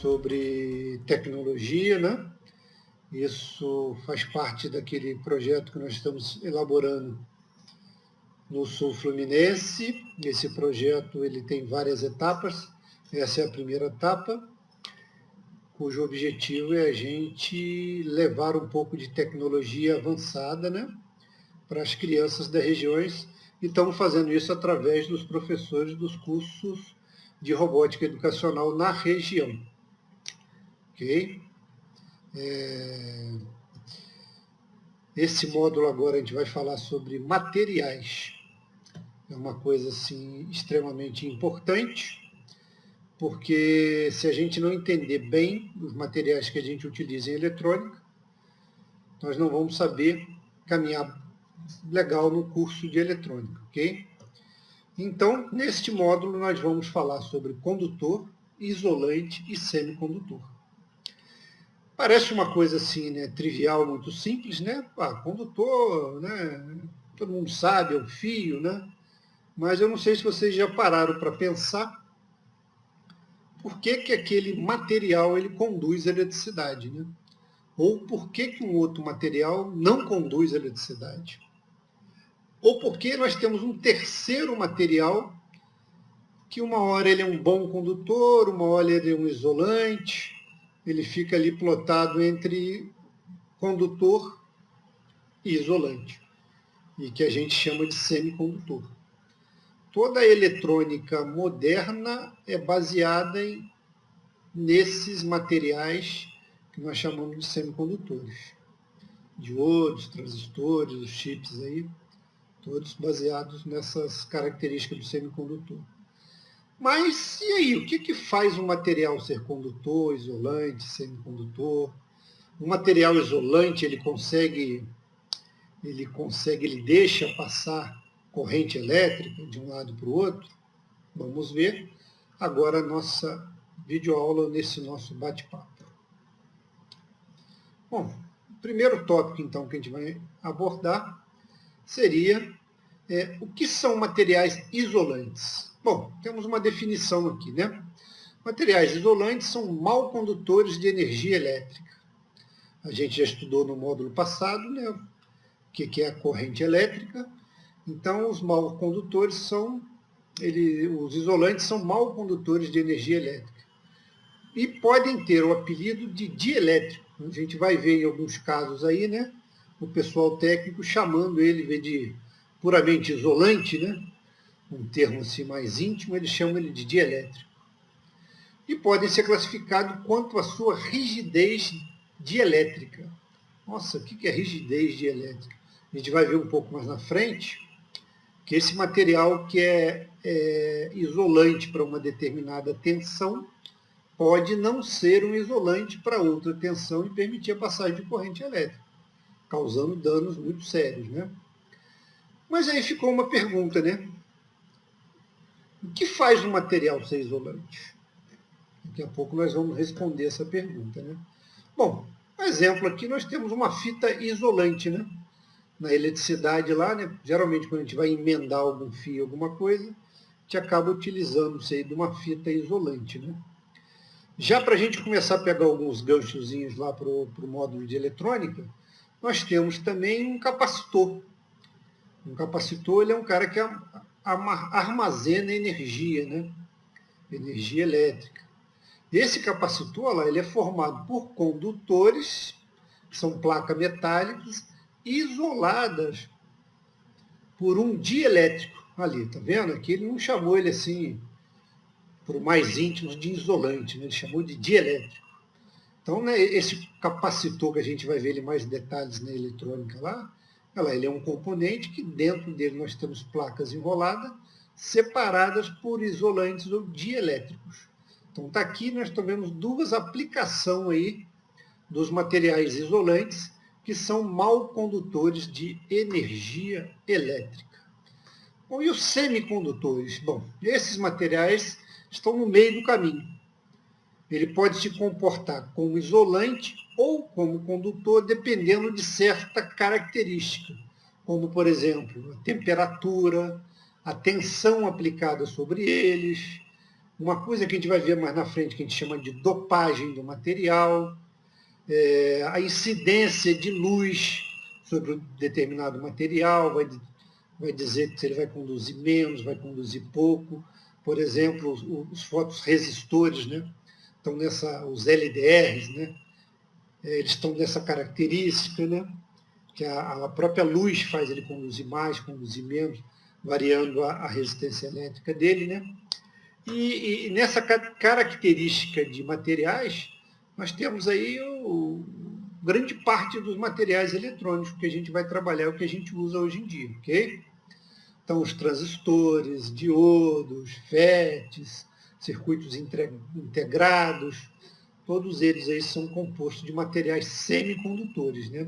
sobre tecnologia, né? Isso faz parte daquele projeto que nós estamos elaborando no Sul Fluminense. Esse projeto ele tem várias etapas. Essa é a primeira etapa, cujo objetivo é a gente levar um pouco de tecnologia avançada, né, para as crianças das regiões, e estamos fazendo isso através dos professores dos cursos de robótica educacional na região. Ok? Esse módulo agora a gente vai falar sobre materiais. É uma coisa assim extremamente importante, porque se a gente não entender bem os materiais que a gente utiliza em eletrônica, nós não vamos saber caminhar legal no curso de eletrônica, ok? Então, neste módulo, nós vamos falar sobre condutor, isolante e semicondutor. Parece uma coisa assim, né, trivial, muito simples, né? Condutor, né? Todo mundo sabe, é o fio, né? Mas eu não sei se vocês já pararam para pensar por que aquele material ele conduz eletricidade, né? Ou por que um outro material não conduz eletricidade. Ou por que nós temos um terceiro material que uma hora ele é um bom condutor, uma hora ele é um isolante, ele fica ali plotado entre condutor e isolante, e que a gente chama de semicondutor. Toda a eletrônica moderna é baseada nesses materiais que nós chamamos de semicondutores. Diodos, transistores, os chips aí, todos baseados nessas características do semicondutor. Mas e aí, o que faz um material ser condutor, isolante, semicondutor? Um material isolante, ele deixa passar corrente elétrica de um lado para o outro? Vamos ver agora a nossa videoaula nesse nosso bate-papo. Bom, o primeiro tópico, então, que a gente vai abordar seria o que são materiais isolantes. Bom, temos uma definição aqui, né? Materiais isolantes são mal condutores de energia elétrica. A gente já estudou no módulo passado, né, o que é a corrente elétrica. Então, os mal condutores os isolantes são mal condutores de energia elétrica. E podem ter o apelido de dielétrico. A gente vai ver em alguns casos aí, né, o pessoal técnico chamando ele de puramente isolante, né, um termo assim mais íntimo, eles chamam ele de dielétrico. E podem ser classificados quanto à sua rigidez dielétrica. Nossa, o que é rigidez dielétrica? A gente vai ver um pouco mais na frente que esse material que é isolante para uma determinada tensão pode não ser um isolante para outra tensão e permitir a passagem de corrente elétrica, causando danos muito sérios, né? Mas aí ficou uma pergunta, né? O que faz um material ser isolante? Daqui a pouco nós vamos responder essa pergunta, né? Bom, por exemplo, aqui nós temos uma fita isolante, né? Na eletricidade lá, né? Geralmente quando a gente vai emendar algum fio, alguma coisa, a gente acaba utilizando-se aí de uma fita isolante, né? Já para a gente começar a pegar alguns ganchozinhos lá para o módulo de eletrônica, nós temos também um capacitor. Um capacitor ele é um cara que armazena energia, né? Energia elétrica. Esse capacitor lá, ele é formado por condutores, que são placas metálicas, isoladas por um dielétrico ali, tá vendo? Aqui ele não chamou ele assim, por mais íntimos, de isolante, né? Ele chamou de dielétrico. Então, né, esse capacitor que a gente vai ver ele mais detalhes na eletrônica lá, ele é um componente que dentro dele nós temos placas enroladas, separadas por isolantes ou dielétricos. Então está aqui, nós vemos duas aplicações aí dos materiais isolantes que são mal condutores de energia elétrica. Bom, e os semicondutores? Bom, esses materiais estão no meio do caminho. Ele pode se comportar como isolante ou como condutor, dependendo de certa característica, como, por exemplo, a temperatura, a tensão aplicada sobre eles, Uma coisa que a gente vai ver mais na frente, que a gente chama de dopagem do material, a incidência de luz sobre um determinado material, vai dizer se ele vai conduzir menos, vai conduzir pouco. Por exemplo, os fotorresistores, né? Estão os LDRs, né? Eles estão nessa característica, né? Que a própria luz faz ele conduzir mais, conduzir menos, variando a resistência elétrica dele, né? E nessa característica de materiais, nós temos aí grande parte dos materiais eletrônicos que a gente vai trabalhar, o que a gente usa hoje em dia, ok? Então, os transistores, diodos, FETs, circuitos integrados, todos eles aí são compostos de materiais semicondutores, né?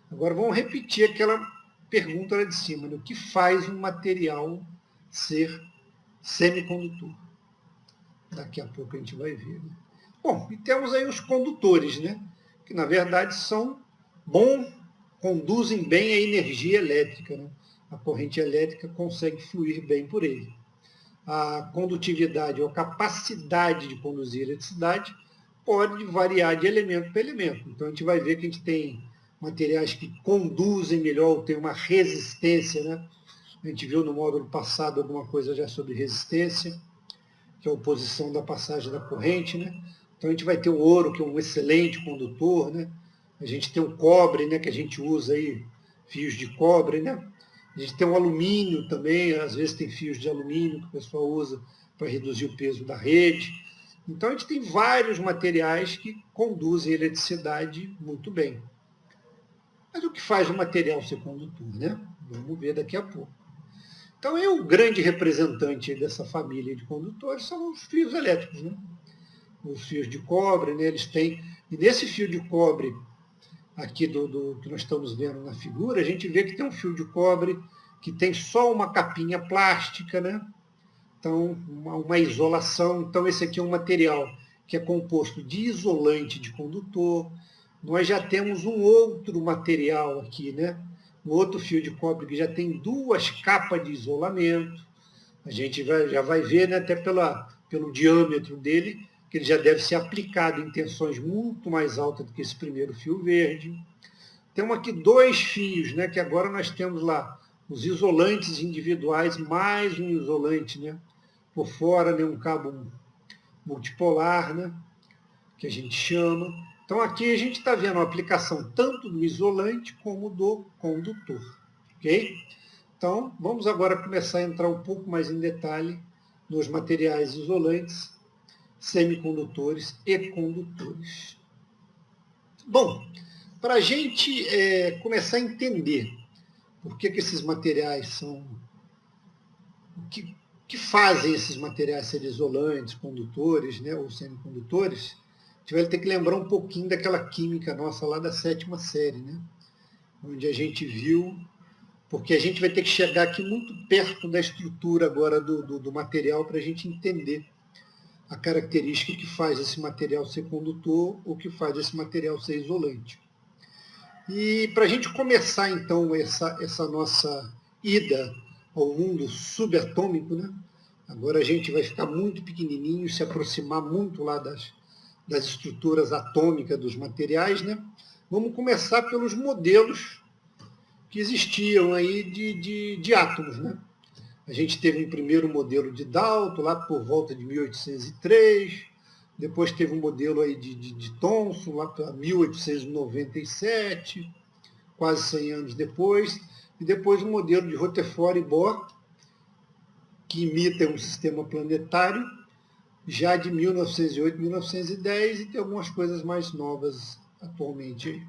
Agora, vamos repetir aquela pergunta lá de cima, né? O que faz um material ser semicondutor? Daqui a pouco a gente vai ver, né? Bom, e temos aí os condutores, né? Que na verdade conduzem bem a energia elétrica, né? A corrente elétrica consegue fluir bem por ele. A condutividade ou a capacidade de conduzir eletricidade pode variar de elemento para elemento. Então a gente vai ver que a gente tem materiais que conduzem melhor, ou tem uma resistência, né? A gente viu no módulo passado alguma coisa já sobre resistência, que é a oposição da passagem da corrente, né? Então a gente vai ter o ouro, que é um excelente condutor, né? A gente tem o cobre, né, que a gente usa aí, fios de cobre, né? A gente tem o alumínio também, às vezes tem fios de alumínio que o pessoal usa para reduzir o peso da rede. Então a gente tem vários materiais que conduzem a eletricidade muito bem. Mas o que faz o material ser condutor, né? Vamos ver daqui a pouco. Então, o grande representante dessa família de condutores são os fios elétricos, né? Os fios de cobre, né? Eles têm... E nesse fio de cobre, aqui do que nós estamos vendo na figura, a gente vê que tem um fio de cobre que tem só uma capinha plástica, né? Então, uma isolação. Então, esse aqui é um material que é composto de isolante de condutor. Nós já temos um outro material aqui, né? Um outro fio de cobre que já tem duas capas de isolamento. A gente já vai ver, né, até pelo diâmetro dele, que ele já deve ser aplicado em tensões muito mais altas do que esse primeiro fio verde. Temos aqui dois fios, né, que agora nós temos lá os isolantes individuais, mais um isolante, né, por fora, né, um cabo multipolar, né, que a gente chama. Então aqui a gente está vendo a aplicação tanto do isolante como do condutor. Ok? Então vamos agora começar a entrar um pouco mais em detalhe nos materiais isolantes, semicondutores e condutores. Bom, para a gente começar a entender por que esses materiais são... O que fazem esses materiais serem isolantes, condutores, né, ou semicondutores, a gente vai ter que lembrar um pouquinho daquela química nossa lá da 7ª série, né? Onde a gente viu, porque a gente vai ter que chegar aqui muito perto da estrutura agora do material para a gente entender a característica que faz esse material ser condutor ou que faz esse material ser isolante. E para a gente começar, então, essa nossa ida ao mundo subatômico, né? Agora a gente vai ficar muito pequenininho, se aproximar muito lá das estruturas atômicas dos materiais, né? Vamos começar pelos modelos que existiam aí de átomos, né? A gente teve um primeiro modelo de Dalton, lá por volta de 1803, depois teve um modelo aí de Thomson, lá para 1897, quase 100 anos depois, e depois um modelo de Rutherford e Bohr, que imita um sistema planetário, já de 1908, 1910, e tem algumas coisas mais novas atualmente aí.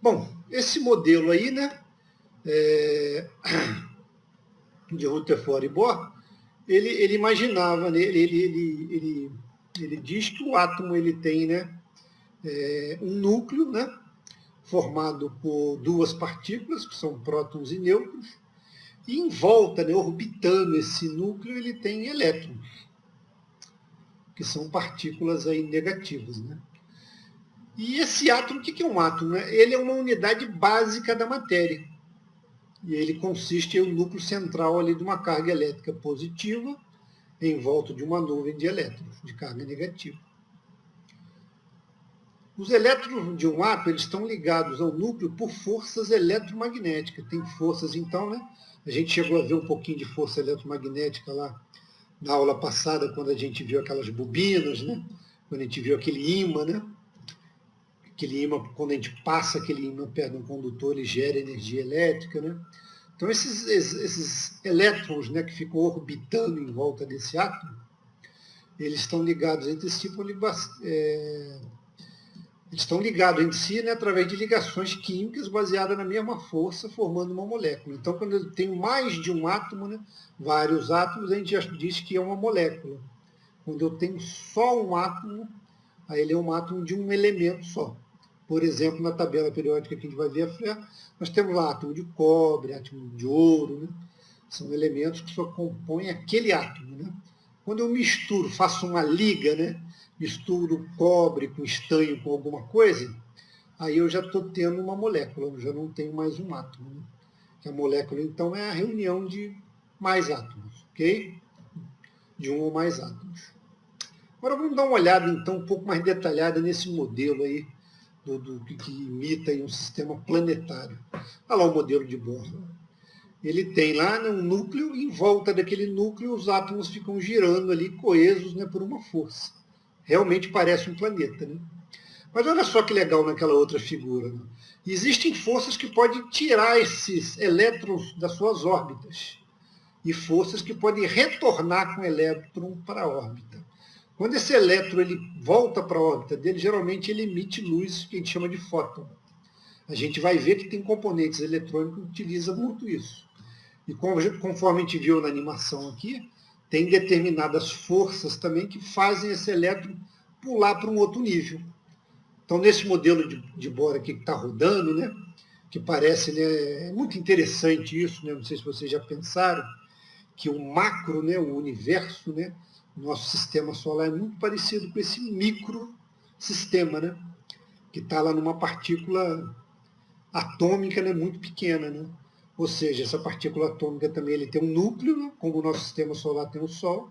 Bom, esse modelo aí, né, de Rutherford e Bohr, ele imaginava, né, ele diz que o átomo ele tem, né, um núcleo, né, formado por duas partículas, que são prótons e nêutrons, e em volta, né, orbitando esse núcleo, ele tem elétrons, que são partículas aí negativas, né? E esse átomo, o que é um átomo, né? Ele é uma unidade básica da matéria. E ele consiste em um núcleo central ali de uma carga elétrica positiva em volta de uma nuvem de elétrons, de carga negativa. Os elétrons de um átomo eles estão ligados ao núcleo por forças eletromagnéticas. Tem forças, então, né? A gente chegou a ver um pouquinho de força eletromagnética lá na aula passada, quando a gente viu aquelas bobinas, né? Quando a gente viu aquele ímã, né? Aquele ímã, quando a gente passa aquele ímã perto de um condutor, ele gera energia elétrica, né? Então, esses elétrons, né, que ficam orbitando em volta desse átomo, eles estão ligados entre si eles estão ligados entre si, né, através de ligações químicas baseadas na mesma força, formando uma molécula. Então, quando eu tenho mais de um átomo, né, vários átomos, a gente já diz que é uma molécula. Quando eu tenho só um átomo, aí ele é um átomo de um elemento só. Por exemplo, na tabela periódica que a gente vai ver, nós temos lá átomo de cobre, átomo de ouro, né? São elementos que só compõem aquele átomo. Né? Quando eu misturo, faço uma liga, né? Misturo cobre com estanho com alguma coisa, aí eu já estou tendo uma molécula, eu já não tenho mais um átomo. Né? A molécula, então, é a reunião de mais átomos, ok? De um ou mais átomos. Agora vamos dar uma olhada, então, um pouco mais detalhada nesse modelo aí, que imita aí um sistema planetário. Olha lá o modelo de Bohr. Ele tem lá, né, um núcleo, e em volta daquele núcleo os átomos ficam girando ali, coesos, né, por uma força. Realmente parece um planeta. Né? Mas olha só que legal naquela outra figura. Né? Existem forças que podem tirar esses elétrons das suas órbitas e forças que podem retornar com o elétron para a órbita. Quando esse elétron ele volta para a órbita dele, geralmente ele emite luz que a gente chama de fóton. A gente vai ver que tem componentes eletrônicos que utilizam muito isso. E conforme a gente viu na animação aqui, tem determinadas forças também que fazem esse elétron pular para um outro nível. Então, nesse modelo de Bohr aqui que está rodando, né, que parece, né, é muito interessante isso, né, não sei se vocês já pensaram, que o macro, né, o universo, né, nosso sistema solar é muito parecido com esse microsistema, né, que está lá numa partícula atômica, né, muito pequena. Né? Ou seja, essa partícula atômica também ele tem um núcleo, né, como o nosso sistema solar tem o Sol,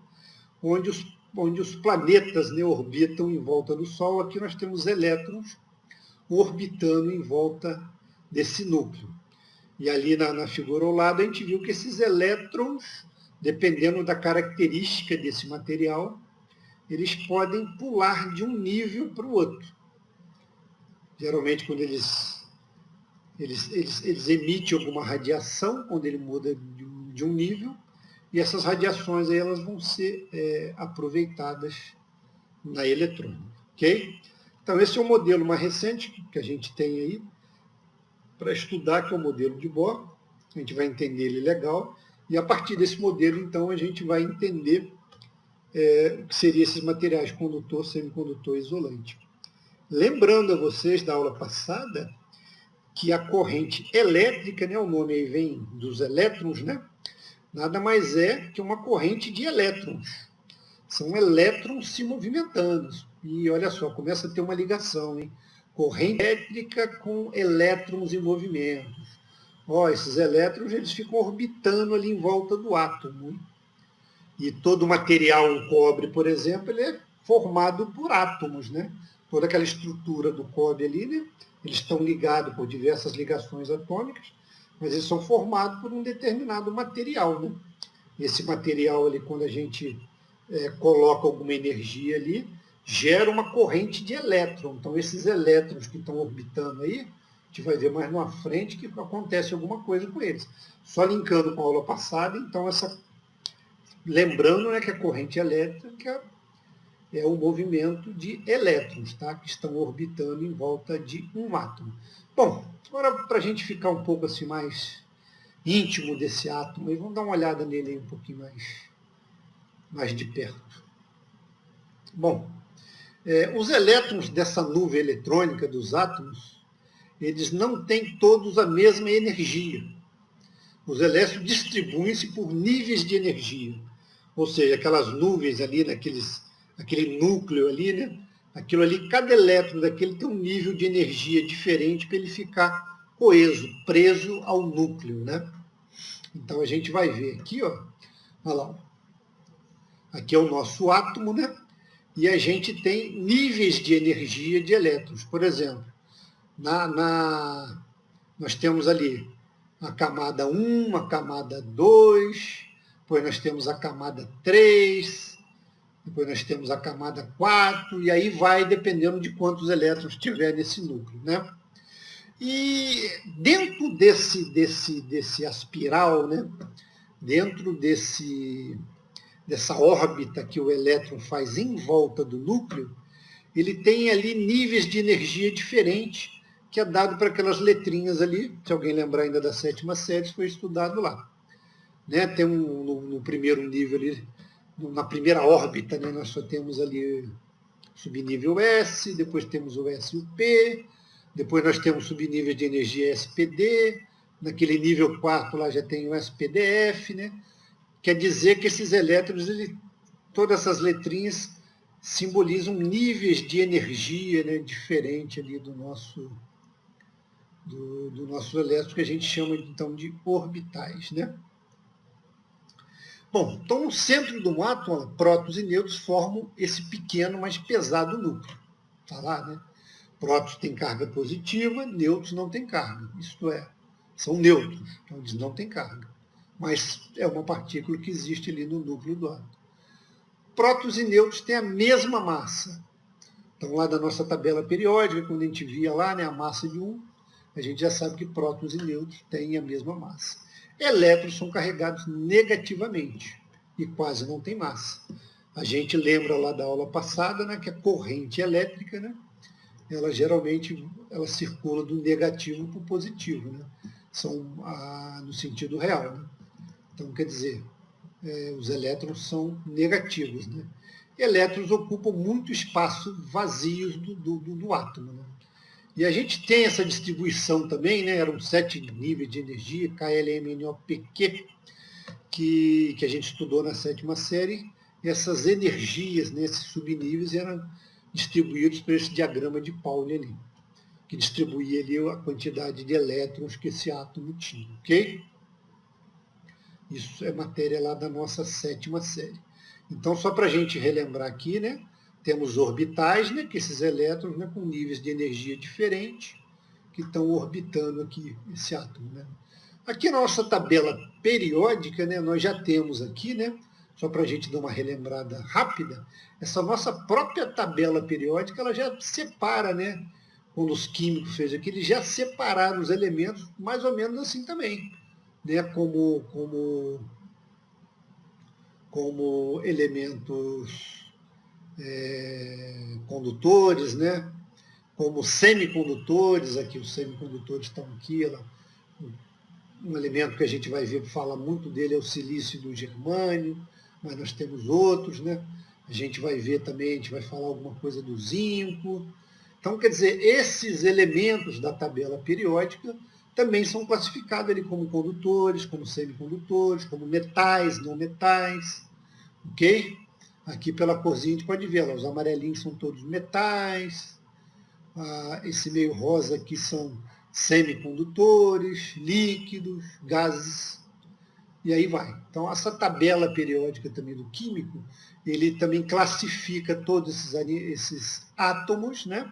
onde os planetas, né, orbitam em volta do Sol. Aqui nós temos elétrons orbitando em volta desse núcleo. E ali na figura ao lado a gente viu que esses elétrons, dependendo da característica desse material, eles podem pular de um nível para o outro. Geralmente, quando eles emitem alguma radiação, quando ele muda de um nível, e essas radiações aí, elas vão ser aproveitadas na eletrônica. Okay? Então, esse é o modelo mais recente que a gente tem aí para estudar, que é o modelo de Bohr. A gente vai entender ele legal. E a partir desse modelo, então, a gente vai entender o que seriam esses materiais condutor, semicondutor e isolante. Lembrando a vocês da aula passada que a corrente elétrica, né, o nome aí vem dos elétrons, né, nada mais é que uma corrente de elétrons. São elétrons se movimentando. E olha só, começa a ter uma ligação, hein? Corrente elétrica com elétrons em movimento. Ó, esses elétrons eles ficam orbitando ali em volta do átomo. Hein? E todo o material, o cobre, por exemplo, ele é formado por átomos, né? Toda aquela estrutura do cobre ali, né? Eles estão ligados por diversas ligações atômicas, mas eles são formados por um determinado material, né? Esse material ali, quando a gente coloca alguma energia ali, gera uma corrente de elétron. Então, esses elétrons que estão orbitando aí, a gente vai ver mais na frente que acontece alguma coisa com eles. Só linkando com a aula passada, então, lembrando, né, que a corrente elétrica é o movimento de elétrons, tá, que estão orbitando em volta de um átomo. Bom, agora para a gente ficar um pouco assim mais íntimo desse átomo, vamos dar uma olhada nele aí um pouquinho mais de perto. Bom, os elétrons dessa nuvem eletrônica dos átomos, eles não têm todos a mesma energia. Os elétrons distribuem-se por níveis de energia. Ou seja, aquelas nuvens ali, aquele núcleo ali, né? Aquilo ali, cada elétron daquele tem um nível de energia diferente para ele ficar coeso, preso ao núcleo, né? Então a gente vai ver aqui, ó, olha lá. Aqui é o nosso átomo, né? E a gente tem níveis de energia de elétrons. Por exemplo, nós temos ali a camada 1, a camada 2, depois nós temos a camada 3, depois nós temos a camada 4, e aí vai dependendo de quantos elétrons tiver nesse núcleo, né? E dentro desse aspiral, né? Dentro dessa órbita que o elétron faz em volta do núcleo, ele tem ali níveis de energia diferentes, que é dado para aquelas letrinhas ali, se alguém lembrar ainda da 7ª série, foi estudado lá. Né? Tem no primeiro nível ali, na primeira órbita, né, nós só temos ali subnível S, depois temos o S e o P, depois nós temos subnível de energia SPD, naquele nível 4 lá já tem o SPDF, né? Quer dizer que esses elétrons, todas essas letrinhas simbolizam níveis de energia, né, diferente ali do nosso elétron, que a gente chama então de orbitais, né? Bom, então no centro do átomo, prótons e nêutrons formam esse pequeno, mas pesado núcleo. Está lá, né? Prótons têm carga positiva, nêutrons não têm carga. Isto é, são nêutrons, então eles não têm carga. Mas é uma partícula que existe ali no núcleo do átomo. Prótons e nêutrons têm a mesma massa. Então, lá da nossa tabela periódica, quando a gente via lá, né, a massa de um, a gente já sabe que prótons e nêutrons têm a mesma massa. Elétrons são carregados negativamente e quase não têm massa. A gente lembra lá da aula passada, né, que a corrente elétrica, né, ela geralmente circula do negativo para o positivo, né? São no sentido real. Né? Então, quer dizer, os elétrons são negativos. Né? Elétrons ocupam muito espaço vazios do átomo. Né? E a gente tem essa distribuição também, né? Eram 7 níveis de energia, KLMNOPQ, que a gente estudou na 7ª série. E essas energias, né, esses subníveis, eram distribuídos por esse diagrama de Pauli ali, que distribuía ali a quantidade de elétrons que esse átomo tinha, ok? Isso é matéria lá da nossa 7ª série. Então, só para a gente relembrar aqui, né, temos orbitais, né, que esses elétrons, né, com níveis de energia diferentes, que estão orbitando aqui esse átomo. Né? Aqui na nossa tabela periódica, né, nós já temos aqui, né, só para a gente dar uma relembrada rápida, essa nossa própria tabela periódica, ela já separa, né, quando os químicos fez aqui, eles já separaram os elementos mais ou menos assim também, né, como elementos condutores, né, como semicondutores, aqui os semicondutores estão aqui, um elemento que a gente vai ver, fala muito dele é o silício e o germânio, mas nós temos outros, né? A gente vai ver também, a gente vai falar alguma coisa do zinco. Então, quer dizer, esses elementos da tabela periódica também são classificados ali como condutores, como semicondutores, como metais, não metais, ok? Aqui pela corzinha a gente pode ver, os amarelinhos são todos metais, esse meio rosa aqui são semicondutores, líquidos, gases, e aí vai. Então, essa tabela periódica também do químico, ele também classifica todos esses átomos, né?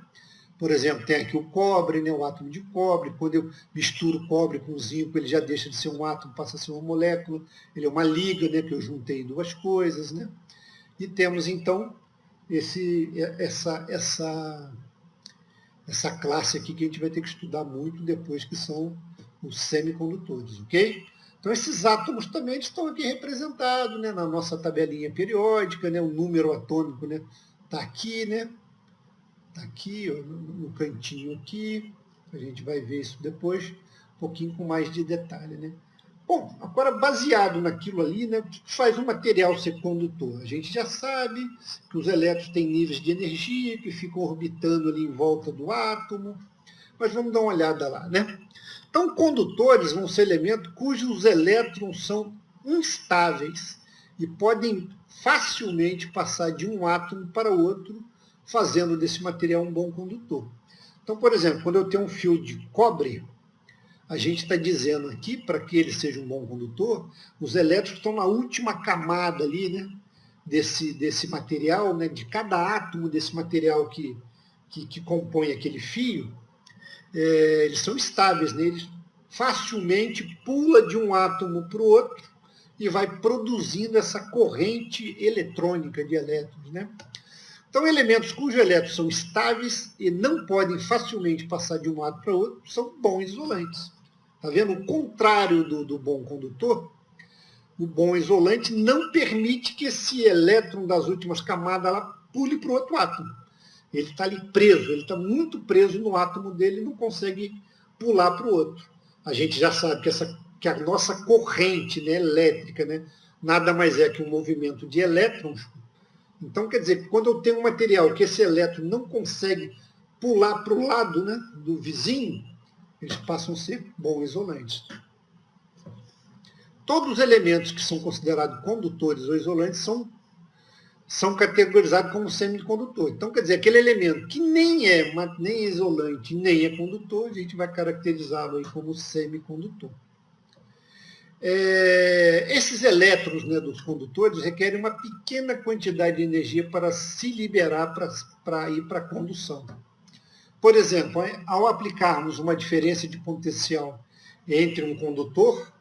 Por exemplo, tem aqui o cobre, né? O átomo de cobre. Quando eu misturo cobre com zinco, ele já deixa de ser um átomo, passa a ser uma molécula. Ele é uma liga, né? Que eu juntei duas coisas, né? E temos, então, essa classe aqui que a gente vai ter que estudar muito depois, que são os semicondutores, ok? Então, esses átomos também estão aqui representados, né, na nossa tabelinha periódica, né, o número atômico, né, está aqui, né, está aqui, ó, no cantinho aqui, a gente vai ver isso depois, um pouquinho com mais de detalhe, né. Bom, agora, baseado naquilo ali, né, o que faz um material ser condutor? A gente já sabe que os elétrons têm níveis de energia que ficam orbitando ali em volta do átomo, mas vamos dar uma olhada lá, né? Então, condutores vão ser elementos cujos elétrons são instáveis e podem facilmente passar de um átomo para outro, fazendo desse material um bom condutor. Então, por exemplo, quando eu tenho um fio de cobre, a gente está dizendo aqui, para que ele seja um bom condutor, os elétrons estão na última camada ali, né, desse material, né, de cada átomo desse material que compõe aquele fio, eles são estáveis, né? Eles facilmente pula de um átomo para o outro e vai produzindo essa corrente eletrônica de elétrons, né? Então, elementos cujos elétrons são estáveis e não podem facilmente passar de um átomo para outro são bons isolantes. Está vendo? O contrário do bom condutor, o bom isolante não permite que esse elétron das últimas camadas ela pule para o outro átomo. Ele está ali preso, ele está muito preso no átomo dele e não consegue pular para o outro. A gente já sabe que a nossa corrente, né, elétrica, né, nada mais é que um movimento de elétrons. Então, quer dizer, quando eu tenho um material que esse elétron não consegue pular para o lado, né, do vizinho, eles passam a ser bons isolantes. Todos os elementos que são considerados condutores ou isolantes são categorizados como semicondutor. Então, quer dizer, aquele elemento que nem é isolante, nem é condutor, a gente vai caracterizá-lo aí como semicondutor. Esses elétrons, né, dos condutores requerem uma pequena quantidade de energia para se liberar para ir para a condução. Por exemplo, ao aplicarmos uma diferença de potencial entre um condutor,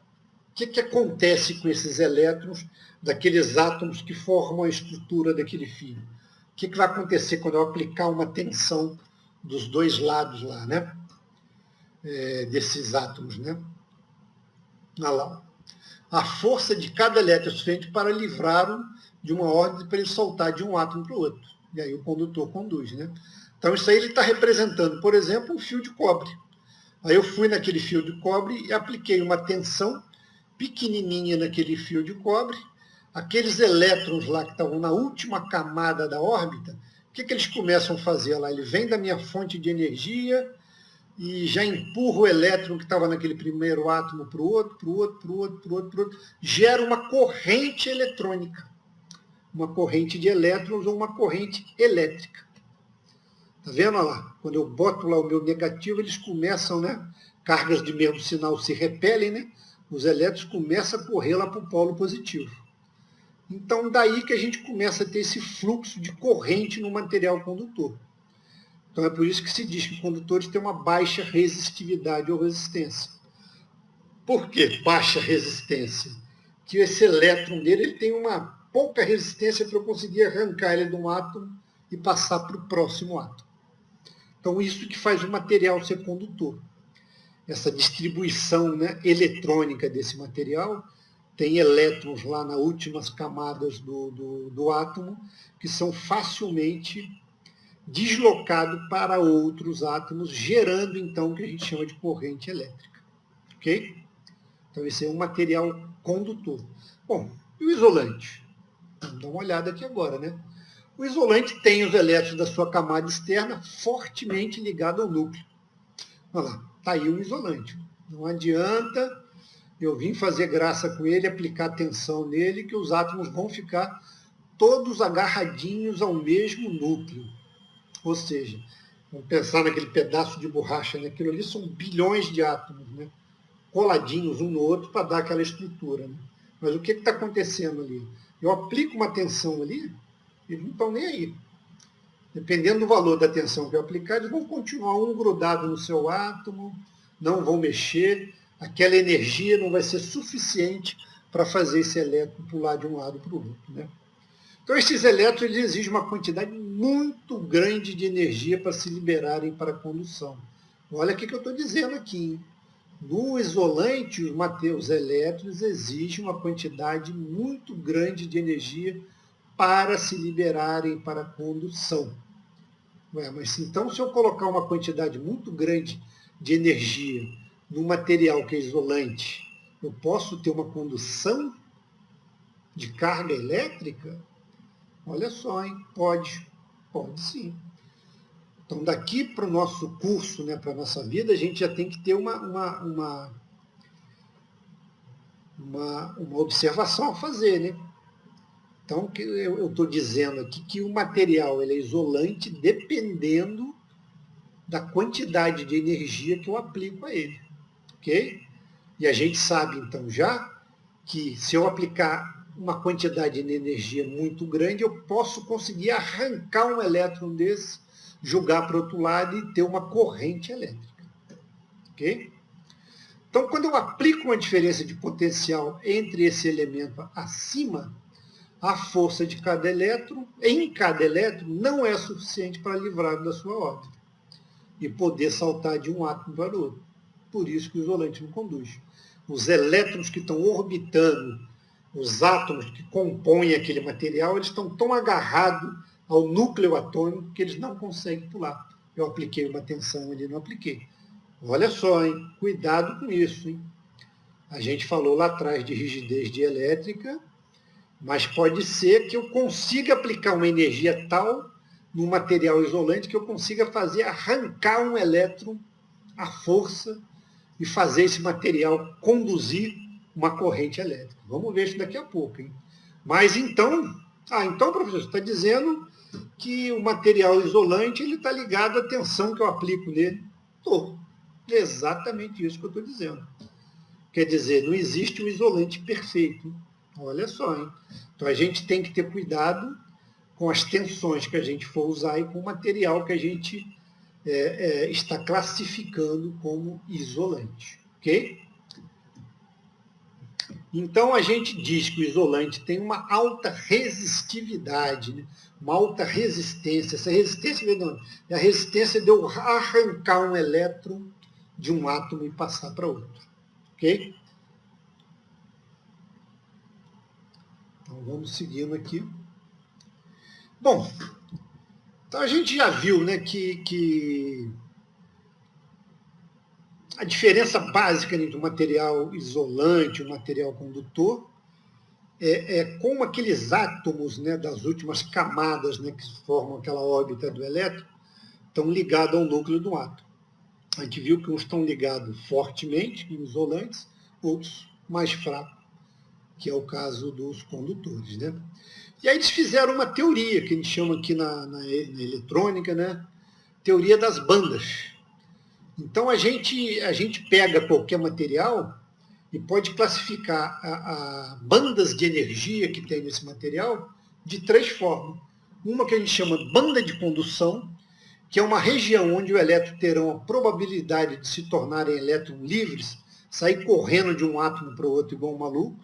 o que acontece com esses elétrons daqueles átomos que formam a estrutura daquele fio? O que vai acontecer quando eu aplicar uma tensão dos dois lados lá, né? Desses átomos, né? Olha lá. A força de cada elétron é suficiente para livrá-lo de uma ordem para ele soltar de um átomo para o outro. E aí o condutor conduz, né? Então isso aí ele está representando, por exemplo, um fio de cobre. Aí eu fui naquele fio de cobre e apliquei uma tensão pequenininha naquele fio de cobre. Aqueles elétrons lá que estavam na última camada da órbita, o que eles começam a fazer lá? Ele vem da minha fonte de energia e já empurra o elétron que estava naquele primeiro átomo para o outro, para o outro, para o outro, para o outro, para o outro. Gera uma corrente eletrônica, uma corrente de elétrons ou uma corrente elétrica. Está vendo? Olha lá, quando eu boto lá o meu negativo, eles começam, né? Cargas de mesmo sinal se repelem, né? Os elétrons começam a correr lá para o polo positivo. Então, daí que a gente começa a ter esse fluxo de corrente no material condutor. Então, é por isso que se diz que condutores têm uma baixa resistividade ou resistência. Por que baixa resistência? Que esse elétron dele ele tem uma pouca resistência para eu conseguir arrancar ele de um átomo e passar para o próximo átomo. Então, isso que faz o material ser condutor. Essa distribuição, né, eletrônica desse material, tem elétrons lá nas últimas camadas do átomo que são facilmente deslocados para outros átomos, gerando, então, o que a gente chama de corrente elétrica. Ok? Então, esse é um material condutor. Bom, e o isolante? Vamos dar uma olhada aqui agora, né? O isolante tem os elétrons da sua camada externa fortemente ligados ao núcleo. Olha lá, está aí um isolante. Não adianta eu vim fazer graça com ele, aplicar tensão nele, que os átomos vão ficar todos agarradinhos ao mesmo núcleo. Ou seja, vamos pensar naquele pedaço de borracha, né? Aquilo ali são bilhões de átomos, né? Coladinhos um no outro para dar aquela estrutura. Né? Mas o que está acontecendo ali? Eu aplico uma tensão ali, eles não estão nem aí. Dependendo do valor da tensão que eu aplicar, eles vão continuar um grudado no seu átomo, não vão mexer, aquela energia não vai ser suficiente para fazer esse elétron pular de um lado para o outro. Né? Então, esses elétrons eles exigem uma quantidade muito grande de energia para se liberarem para a condução. Olha o que eu estou dizendo aqui. Hein? No isolante, os elétrons exigem uma quantidade muito grande de energia para se liberarem para a condução. Ué, mas então, se eu colocar uma quantidade muito grande de energia num material que é isolante, eu posso ter uma condução de carga elétrica? Olha só, hein? Pode sim. Então, daqui para o nosso curso, né, para a nossa vida, a gente já tem que ter uma observação a fazer, né? Então, eu estou dizendo aqui que o material ele é isolante dependendo da quantidade de energia que eu aplico a ele. Ok? E a gente sabe, então, já que se eu aplicar uma quantidade de energia muito grande, eu posso conseguir arrancar um elétron desse, jogar para o outro lado e ter uma corrente elétrica. Ok? Então, quando eu aplico uma diferença de potencial entre esse elemento acima, a força de cada elétron, em cada elétron, não é suficiente para livrá-lo da sua órbita e poder saltar de um átomo para o outro. Por isso que o isolante não conduz. Os elétrons que estão orbitando os átomos que compõem aquele material, eles estão tão agarrados ao núcleo atômico que eles não conseguem pular. Eu apliquei uma tensão, ele não apliquei. Olha só, hein? Cuidado com isso. Hein? A gente falou lá atrás de rigidez dielétrica, mas pode ser que eu consiga aplicar uma energia tal no material isolante que eu consiga fazer arrancar um elétron à força e fazer esse material conduzir uma corrente elétrica. Vamos ver isso daqui a pouco. Hein? Mas então, professor, você está dizendo que o material isolante está ligado à tensão que eu aplico nele? Estou. Exatamente isso que eu estou dizendo. Quer dizer, não existe um isolante perfeito. Olha só, hein? Então a gente tem que ter cuidado com as tensões que a gente for usar e com o material que a gente está classificando como isolante. Ok? Então a gente diz que o isolante tem uma alta resistividade, né? Uma alta resistência. Essa resistência é a resistência de eu arrancar um elétron de um átomo e passar para outro. Ok? Então vamos seguindo aqui. Bom, então a gente já viu, né, que a diferença básica entre o material isolante e o material condutor é como aqueles átomos, né, das últimas camadas, né, que formam aquela órbita do elétron estão ligados ao núcleo do átomo. A gente viu que uns estão ligados fortemente, em isolantes, outros mais fracos, que é o caso dos condutores. Né? E aí eles fizeram uma teoria, que a gente chama aqui na eletrônica, né? Teoria das bandas. Então a gente pega qualquer material e pode classificar a bandas de energia que tem nesse material de três formas. Uma que a gente chama banda de condução, que é uma região onde o elétron terão a probabilidade de se tornarem elétrons livres, sair correndo de um átomo para o outro igual um maluco,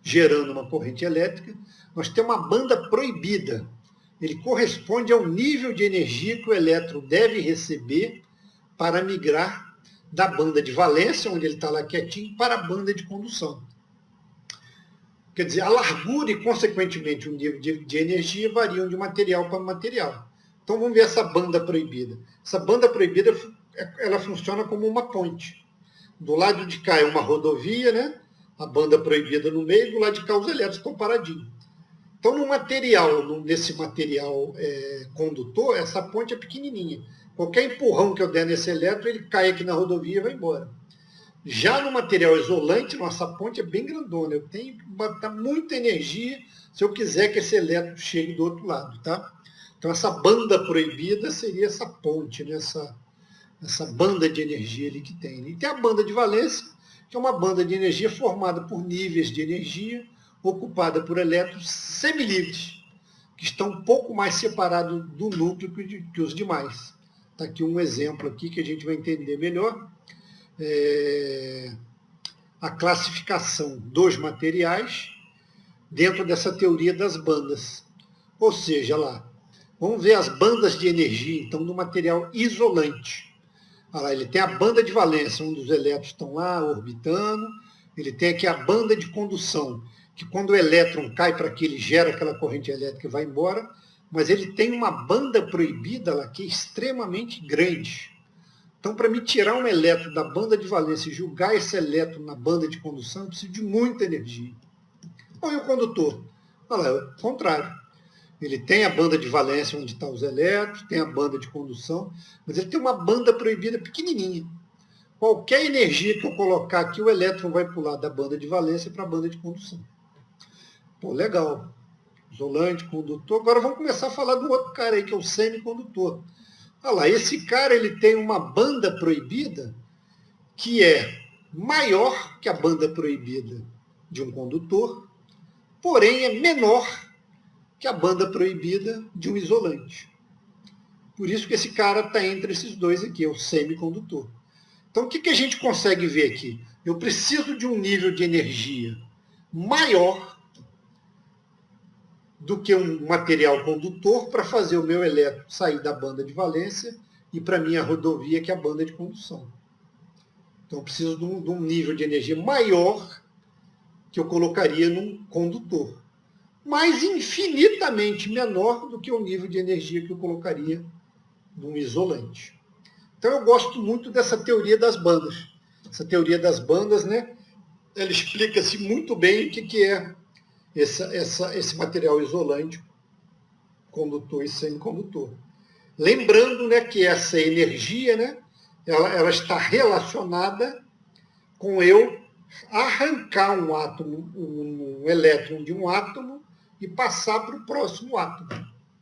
gerando uma corrente elétrica. Nós temos uma banda proibida. Ele corresponde ao nível de energia que o elétron deve receber para migrar da banda de valência, onde ele está lá quietinho, para a banda de condução. Quer dizer, a largura e, consequentemente, o nível de energia variam de material para material. Então, vamos ver essa banda proibida. Essa banda proibida, ela funciona como uma ponte. Do lado de cá é uma rodovia, né? A banda proibida no meio, do lado de cá os elétrons estão paradinhos. Então, nesse material condutor, essa ponte é pequenininha. Qualquer empurrão que eu der nesse elétron, ele cai aqui na rodovia e vai embora. Já no material isolante, nossa ponte é bem grandona. Eu tenho que botar muita energia se eu quiser que esse elétron chegue do outro lado. Tá? Então, essa banda proibida seria essa ponte, né? essa banda de energia ali que tem. E tem a banda de valência, que é uma banda de energia formada por níveis de energia, ocupada por elétrons semilivres, que estão um pouco mais separados do núcleo que os demais. Está aqui um exemplo aqui que a gente vai entender melhor. A classificação dos materiais dentro dessa teoria das bandas. Ou seja, lá, vamos ver as bandas de energia, então, do material isolante. Olha lá, ele tem a banda de valência, onde os elétrons estão lá orbitando. Ele tem aqui a banda de condução, que quando o elétron cai para aqui, ele gera aquela corrente elétrica e vai embora. Mas ele tem uma banda proibida lá, que é extremamente grande. Então, para me tirar um elétron da banda de valência e jogar esse elétron na banda de condução, eu preciso de muita energia. Olha o condutor. Olha lá, é o contrário. Ele tem a banda de valência onde estão os elétrons, tem a banda de condução, mas ele tem uma banda proibida pequenininha. Qualquer energia que eu colocar aqui, o elétron vai pular da banda de valência para a banda de condução. Pô, legal. Isolante, condutor. Agora vamos começar a falar do outro cara aí, que é o semicondutor. Olha lá, esse cara ele tem uma banda proibida que é maior que a banda proibida de um condutor, porém é menor que a banda proibida de um isolante. Por isso que esse cara está entre esses dois aqui, é o semicondutor. Então, o que a gente consegue ver aqui? Eu preciso de um nível de energia maior do que um material condutor para fazer o meu elétron sair da banda de valência e para a minha rodovia, que é a banda de condução. Então, eu preciso de um nível de energia maior que eu colocaria num condutor, mas infinitamente menor do que o nível de energia que eu colocaria num isolante. Então, eu gosto muito dessa teoria das bandas. Essa teoria das bandas, né, ela explica-se muito bem o que é esse material isolante, condutor e semicondutor. Lembrando, né, que essa energia, né, ela está relacionada com eu arrancar um átomo, um elétron de um átomo e passar para o próximo átomo.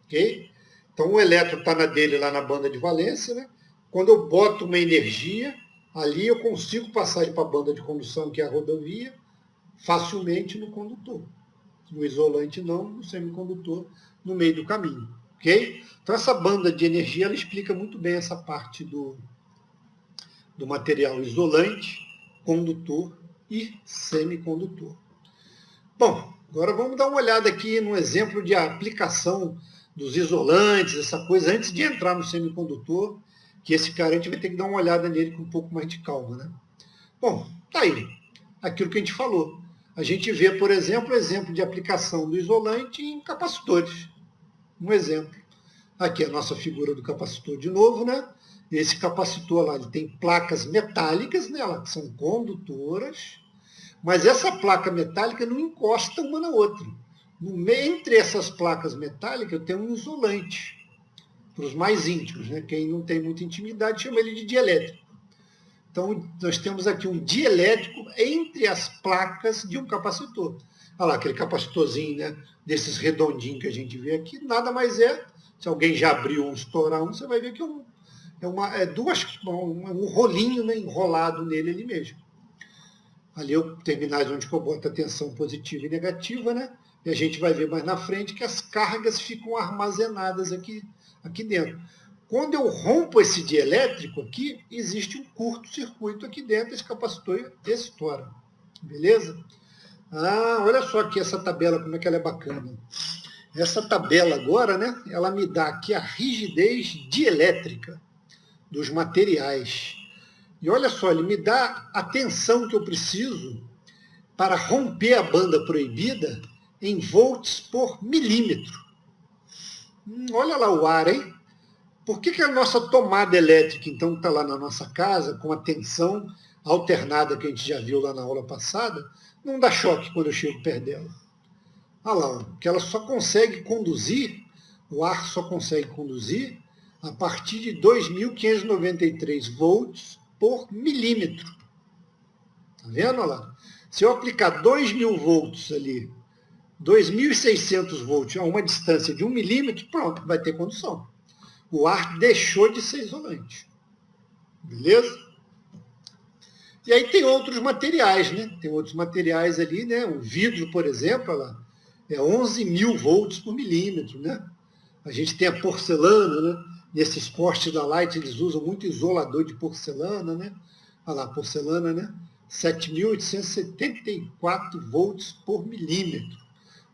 Okay? Então, o elétron está na dele lá na banda de valência, né? Quando eu boto uma energia, ali eu consigo passar ele para a banda de condução, que é a rodovia, facilmente no condutor. No isolante não, no semicondutor, no meio do caminho. Okay? Então, essa banda de energia ela explica muito bem essa parte do material isolante, condutor e semicondutor. Bom, agora vamos dar uma olhada aqui no exemplo de aplicação dos isolantes, essa coisa, antes de entrar no semicondutor, que esse cara a gente vai ter que dar uma olhada nele com um pouco mais de calma, né? Bom, tá aí. Aquilo que a gente falou. A gente vê, por exemplo, o exemplo de aplicação do isolante em capacitores. Um exemplo. Aqui a nossa figura do capacitor de novo, né? Esse capacitor lá, ele tem placas metálicas nela, que são condutoras, mas essa placa metálica não encosta uma na outra. Entre essas placas metálicas eu tenho um isolante, para os mais íntimos, né? Quem não tem muita intimidade chama ele de dielétrico. Então, nós temos aqui um dielétrico entre as placas de um capacitor. Olha lá, aquele capacitorzinho, né, desses redondinhos que a gente vê aqui, nada mais é, se alguém já abriu um, estourar um, você vai ver que um rolinho, né, enrolado nele ali mesmo. Ali é o terminais onde eu boto a tensão positiva e negativa, né? E a gente vai ver mais na frente que as cargas ficam armazenadas aqui dentro. Quando eu rompo esse dielétrico aqui, existe um curto-circuito aqui dentro, esse capacitor estoura. Beleza? Ah, olha só aqui essa tabela, como é que ela é bacana. Essa tabela agora, né, ela me dá aqui a rigidez dielétrica dos materiais. E olha só, ele me dá a tensão que eu preciso para romper a banda proibida em volts por milímetro. Olha lá o ar, hein? Por que a nossa tomada elétrica, então, está lá na nossa casa, com a tensão alternada que a gente já viu lá na aula passada, não dá choque quando eu chego perto dela? Olha lá, que ela só consegue conduzir, o ar só consegue conduzir a partir de 2.593 volts por milímetro. Está vendo? Olha lá. Se eu aplicar 2.000 volts ali, 2.600 volts a uma distância de 1 milímetro, pronto, vai ter condução. O ar deixou de ser isolante. Beleza? E aí tem outros materiais, né? Tem outros materiais ali, né? O vidro, por exemplo, olha lá, é 11.000 volts por milímetro, né? A gente tem a porcelana, né? Nesses postes da Light, eles usam muito isolador de porcelana, né? Olha lá, porcelana, né? 7.874 volts por milímetro.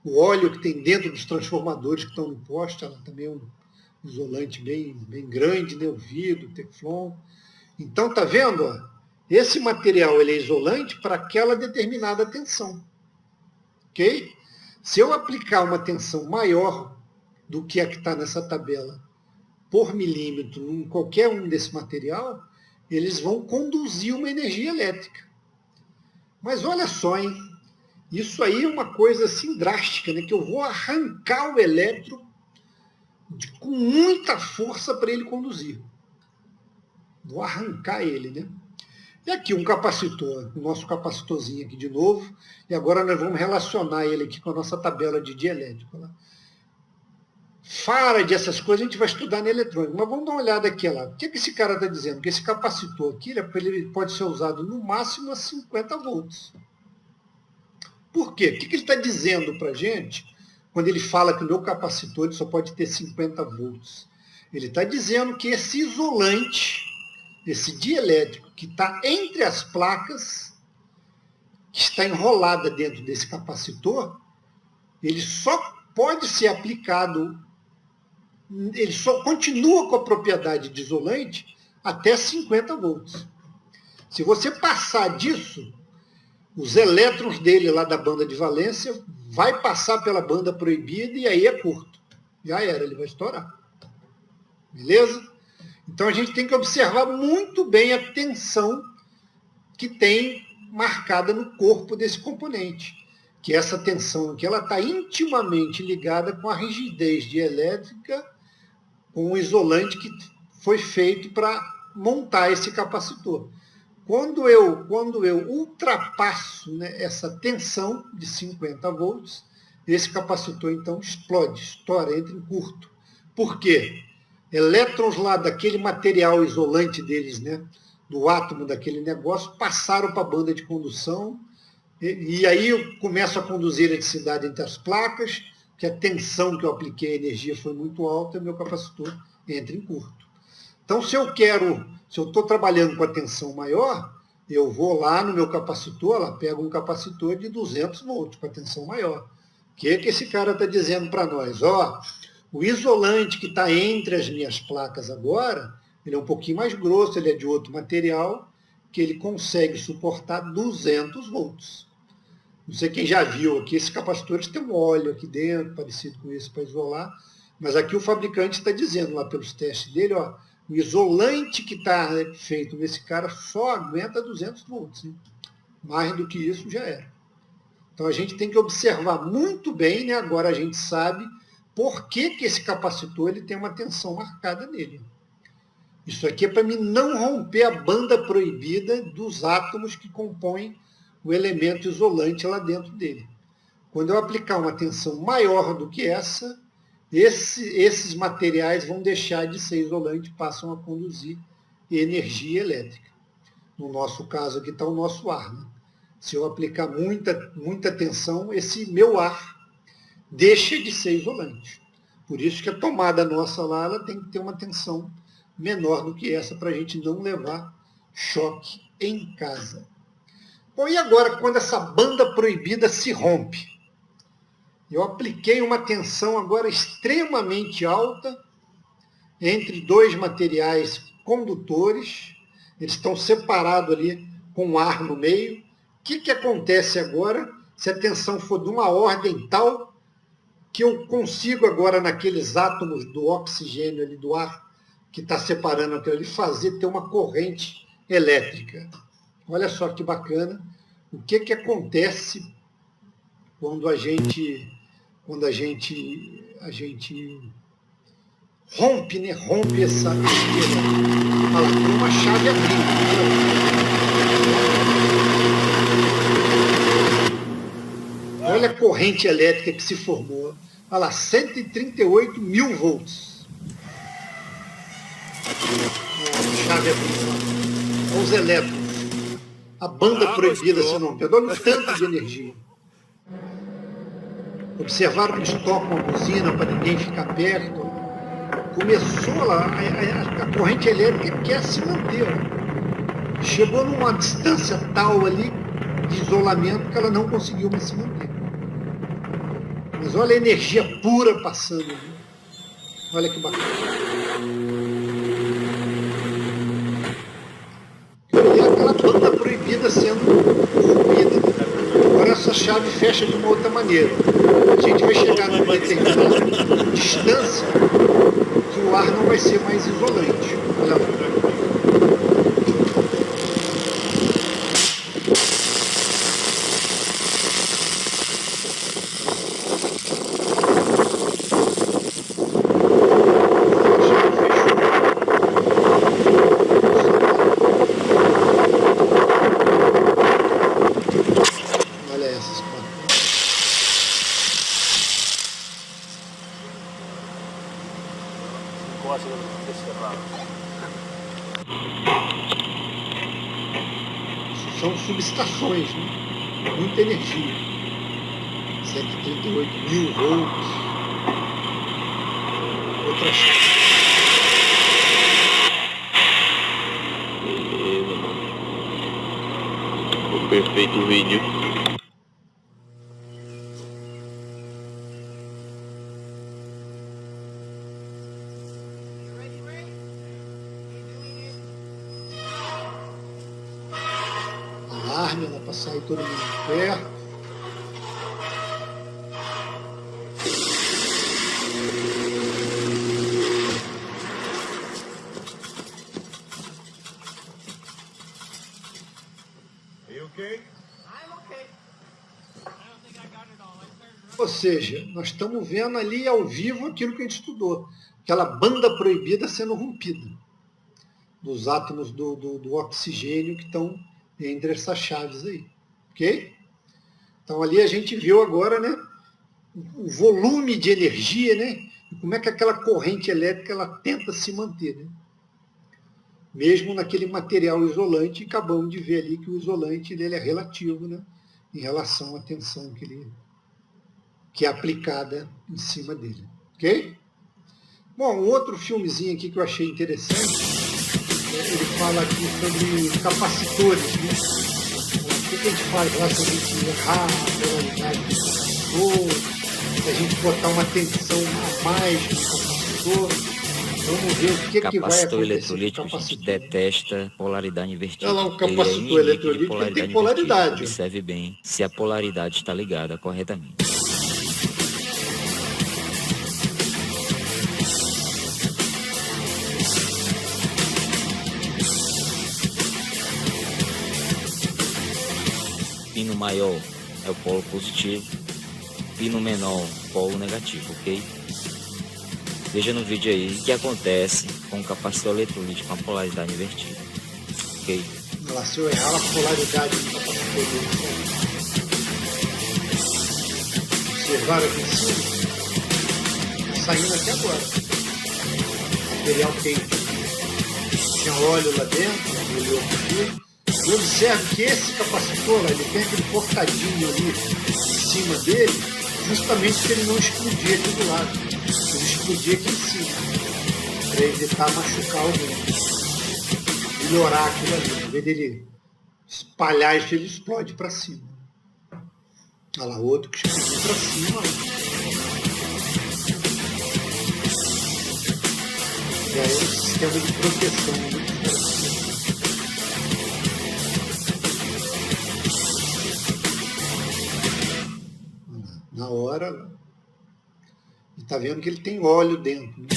O óleo que tem dentro dos transformadores que estão no poste, ela também é um isolante bem grande, né? O vidro, o teflon. Então, tá vendo? Ó? Esse material ele é isolante para aquela determinada tensão. Ok? Se eu aplicar uma tensão maior do que a que está nessa tabela por milímetro em qualquer um desse material, eles vão conduzir uma energia elétrica. Mas olha só, hein? Isso aí é uma coisa assim drástica, né? Que eu vou arrancar o elétron com muita força para ele conduzir. Vou arrancar ele, né? E aqui um capacitor, o nosso capacitorzinho aqui de novo, e agora nós vamos relacionar ele aqui com a nossa tabela de dielétrico. Né? Farad, essas coisas a gente vai estudar na eletrônica, mas vamos dar uma olhada aqui lá. O que esse cara está dizendo? Que esse capacitor aqui ele pode ser usado no máximo a 50 volts. Por quê? O que ele está dizendo para a gente quando ele fala que o meu capacitor ele só pode ter 50 volts? Ele está dizendo que esse isolante, esse dielétrico que está entre as placas, que está enrolada dentro desse capacitor, ele só pode ser aplicado, ele só continua com a propriedade de isolante até 50 volts. Se você passar disso, os elétrons dele lá da banda de valência vai passar pela banda proibida e aí é curto. Já era, ele vai estourar. Beleza? Então a gente tem que observar muito bem a tensão que tem marcada no corpo desse componente. Que essa tensão aqui, ela está intimamente ligada com a rigidez dielétrica, com o isolante que foi feito para montar esse capacitor. Quando eu ultrapasso, né, essa tensão de 50 volts, esse capacitor então explode, estoura, entra em curto. Por quê? Elétrons lá daquele material isolante deles, né, do átomo daquele negócio, passaram para a banda de condução, e aí eu começo a conduzir eletricidade entre as placas, que a tensão que eu apliquei, a energia foi muito alta, e o meu capacitor entra em curto. Então, se eu estou trabalhando com a tensão maior, eu vou lá no meu capacitor, lá pego um capacitor de 200 volts, com a tensão maior. O que esse cara está dizendo para nós? O isolante que está entre as minhas placas agora, ele é um pouquinho mais grosso, ele é de outro material, que ele consegue suportar 200 volts. Não sei quem já viu aqui, esses capacitores têm um óleo aqui dentro, parecido com esse para isolar, mas aqui o fabricante está dizendo lá pelos testes dele, o isolante que está feito nesse cara só aguenta 200 volts. Hein? Mais do que isso já era. Então a gente tem que observar muito bem, né? Agora a gente sabe por que esse capacitor ele tem uma tensão marcada nele. Isso aqui é para mim não romper a banda proibida dos átomos que compõem o elemento isolante lá dentro dele. Quando eu aplicar uma tensão maior do que essa, esses materiais vão deixar de ser isolante, passam a conduzir energia elétrica. No nosso caso aqui está o nosso ar. Né? Se eu aplicar muita tensão, esse meu ar deixa de ser isolante. Por isso que a tomada nossa lá ela tem que ter uma tensão menor do que essa para a gente não levar choque em casa. Bom, e agora quando essa banda proibida se rompe? Eu apliquei uma tensão agora extremamente alta entre dois materiais condutores, eles estão separados ali com ar no meio. O que acontece agora se a tensão for de uma ordem tal que eu consigo agora naqueles átomos do oxigênio ali do ar que está separando aquilo ali, ter uma corrente elétrica. Olha só que bacana. O que acontece quando a gente rompe, né? Rompe essa esteira. Olha lá, tem uma chave abrindo. Olha a corrente elétrica que se formou. Olha lá, 138 mil volts. Chave abrindo. Olha os elétrons. A banda proibida se rompendo. Olha o tanto de energia. Observaram que eles tocam a buzina para ninguém ficar perto. Começou lá, a corrente elétrica quer se manter. Chegou numa distância tal ali de isolamento que ela não conseguiu mais se manter. Mas olha a energia pura passando ali. Olha que bacana. E aquela banda proibida sendo rompida. Agora essa chave fecha de uma outra maneira. A gente vai chegar numa determinada distância que o ar não vai ser mais isolante. Olha lá. São subestações, né? Muita energia. 138.000 volts. Outra chave. Beleza, mano. Ficou perfeito o vídeo. Alarme, ela para sair todo mundo perto. Ou seja, nós estamos vendo ali ao vivo aquilo que a gente estudou. Aquela banda proibida sendo rompida. Dos átomos do oxigênio que estão entre essas chaves aí. Ok? Então ali a gente viu agora, né, o volume de energia, né, e como é que aquela corrente elétrica ela tenta se manter. Né? Mesmo naquele material isolante, acabamos de ver ali que o isolante dele é relativo, né, em relação à tensão que é aplicada em cima dele. Ok? Bom, um outro filmezinho aqui que eu achei interessante, ele fala aqui sobre capacitores. Né? O que a gente faz lá se a gente errar a polaridade do capacitor, se a gente botar uma tensão a mais no capacitor? Vamos ver o que vai acontecer. Capacitor eletrolítico, a gente detesta polaridade invertida. Olha lá um capacitor eletrolítico, ele tem polaridade. Observe bem se a polaridade está ligada corretamente. Pino maior é o polo positivo, pino menor, polo negativo, ok? Veja no vídeo aí o que acontece com o capacitor eletrolítico com a polaridade invertida, ok? Se eu errar a polaridade do capacitor dele, observaram aqui em cima? Está saindo aqui agora. Material quente. Tinha óleo lá dentro, olhou aqui. E observe que esse capacitor, ele tem aquele portadinho ali em cima dele, justamente para ele não explodir aqui do lado. Ele explodir aqui em cima, para evitar machucar alguém. Melhorar aquilo ali. Em vez dele espalhar isso, ele explode para cima. Olha lá, outro que explodiu para cima. E aí o sistema de proteção, né? Na hora, e está vendo que ele tem óleo dentro, né?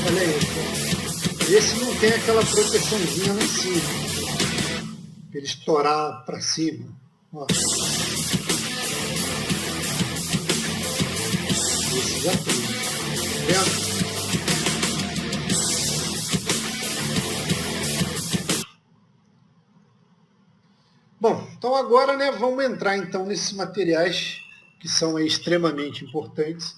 Olha isso. Esse não tem aquela proteçãozinha lá em cima, para ele estourar para cima. Ó. Esse já tem. Tá vendo? Bom, então agora, né, vamos entrar então nesses materiais que são aí extremamente importantes,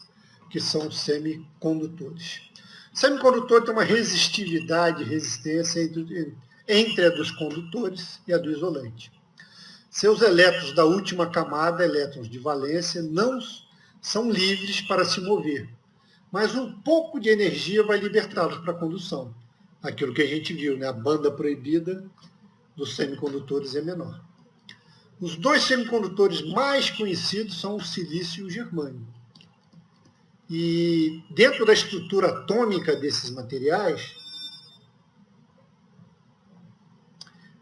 que são os semicondutores. O semicondutor tem uma resistividade, resistência entre a dos condutores e a do isolante. Seus elétrons da última camada, elétrons de valência, não são livres para se mover, mas um pouco de energia vai libertá-los para a condução. Aquilo que a gente viu, né? A banda proibida dos semicondutores é menor. Os dois semicondutores mais conhecidos são o silício e o germânio. E dentro da estrutura atômica desses materiais,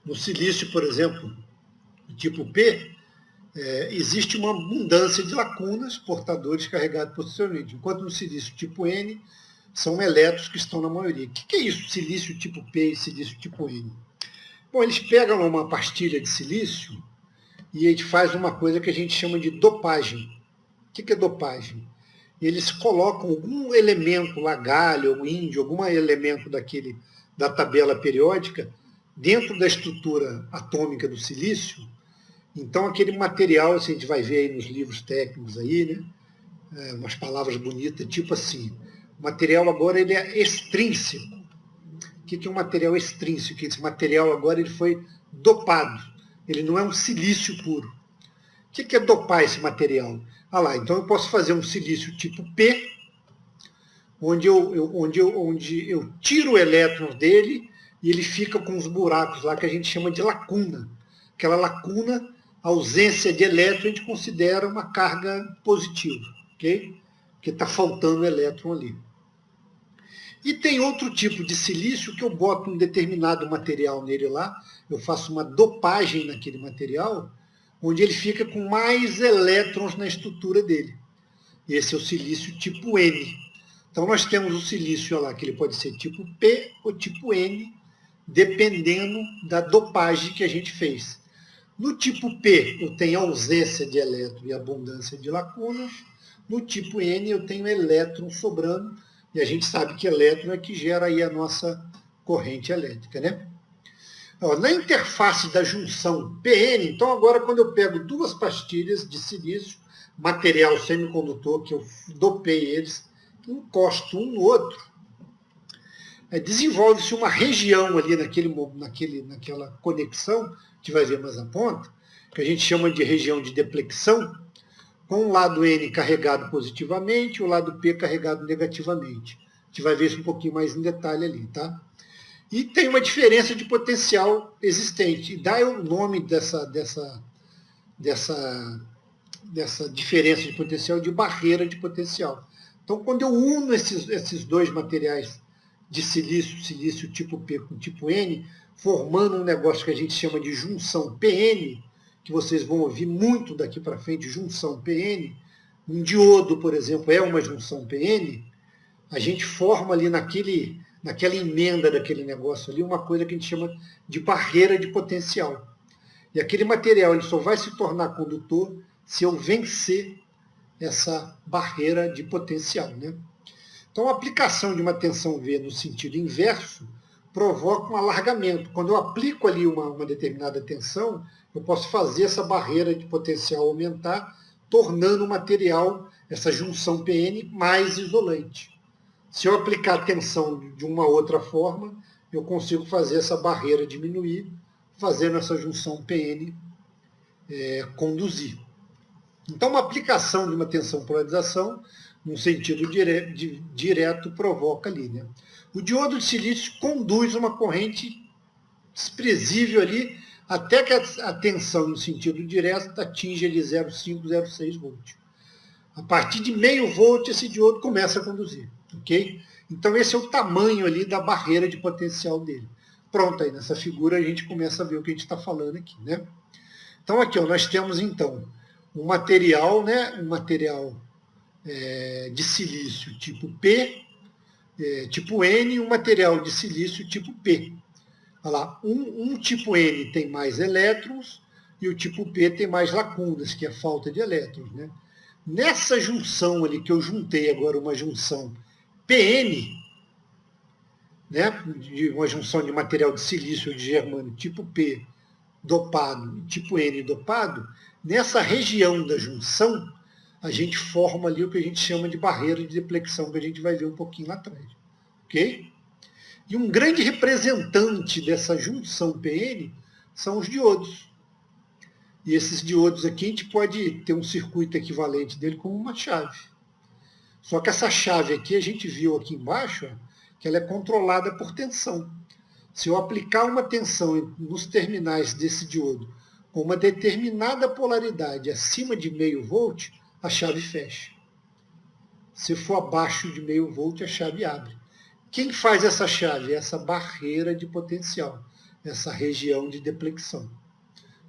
no silício, por exemplo, tipo P, existe uma abundância de lacunas, portadores carregados posteriormente, enquanto no silício tipo N são elétrons que estão na maioria. O que é isso, silício tipo P e silício tipo N? Bom, eles pegam uma pastilha de silício e a gente faz uma coisa que a gente chama de dopagem. O que é dopagem? Eles colocam algum elemento lá, galho, ou índio, algum elemento da tabela periódica, dentro da estrutura atômica do silício. Então, aquele material, assim, a gente vai ver aí nos livros técnicos, aí, né? Umas palavras bonitas, tipo assim, o material agora ele é extrínseco. O que é um material extrínseco? Esse material agora ele foi dopado. Ele não é um silício puro. O que é dopar esse material? Então eu posso fazer um silício tipo P, onde eu tiro o elétron dele e ele fica com os buracos lá que a gente chama de lacuna. Aquela lacuna, a ausência de elétron, a gente considera uma carga positiva, ok? Porque está faltando elétron ali. E tem outro tipo de silício que eu boto um determinado material nele lá, eu faço uma dopagem naquele material, onde ele fica com mais elétrons na estrutura dele. Esse é o silício tipo N. Então nós temos o silício lá, que ele pode ser tipo P ou tipo N, dependendo da dopagem que a gente fez. No tipo P, eu tenho ausência de elétron e abundância de lacunas. No tipo N, eu tenho elétron sobrando, e a gente sabe que elétron é que gera aí a nossa corrente elétrica, né? Na interface da junção PN, então agora quando eu pego duas pastilhas de silício, material semicondutor, que eu dopei eles, encosto um no outro, desenvolve-se uma região ali naquela conexão, que a gente vai ver mais à ponta, que a gente chama de região de deplexão, com o lado N carregado positivamente e o lado P carregado negativamente. A gente vai ver isso um pouquinho mais em detalhe ali, tá? E tem uma diferença de potencial existente. E dá o nome dessa diferença de potencial de barreira de potencial. Então, quando eu uno esses dois materiais de silício tipo P com tipo N, formando um negócio que a gente chama de junção PN, que vocês vão ouvir muito daqui para frente, junção PN, um diodo, por exemplo, é uma junção PN, a gente forma ali naquela emenda daquele negócio ali, uma coisa que a gente chama de barreira de potencial. E aquele material ele só vai se tornar condutor se eu vencer essa barreira de potencial, né? Então, a aplicação de uma tensão V no sentido inverso provoca um alargamento. Quando eu aplico ali uma determinada tensão, eu posso fazer essa barreira de potencial aumentar, tornando o material, essa junção PN, mais isolante. Se eu aplicar a tensão de uma outra forma, eu consigo fazer essa barreira diminuir, fazendo essa junção PN conduzir. Então, uma aplicação de uma tensão-polarização, num sentido direto, provoca ali, né? O diodo de silício conduz uma corrente desprezível ali, até que a tensão no sentido direto atinge ali 0,5, 0,6 volts. A partir de meio volt, esse diodo começa a conduzir. Okay? Então, esse é o tamanho ali da barreira de potencial dele. Pronto, aí nessa figura a gente começa a ver o que a gente está falando aqui, né? Então, aqui nós temos, então, um material, né? De silício tipo P, tipo N, e um material de silício tipo P. Olha lá, um tipo N tem mais elétrons e o tipo P tem mais lacunas, que é falta de elétrons, né? Nessa junção ali, que eu juntei agora uma junção PN, né, uma junção de material de silício ou de germânio tipo P dopado e tipo N dopado, nessa região da junção, a gente forma ali o que a gente chama de barreira de deplexão, que a gente vai ver um pouquinho lá atrás. Ok? E um grande representante dessa junção PN são os diodos. E esses diodos aqui, a gente pode ter um circuito equivalente dele como uma chave. Só que essa chave aqui, a gente viu aqui embaixo, que ela é controlada por tensão. Se eu aplicar uma tensão nos terminais desse diodo com uma determinada polaridade acima de meio volt, a chave fecha. Se for abaixo de meio volt, a chave abre. Quem faz essa chave? Essa barreira de potencial, essa região de deflexão.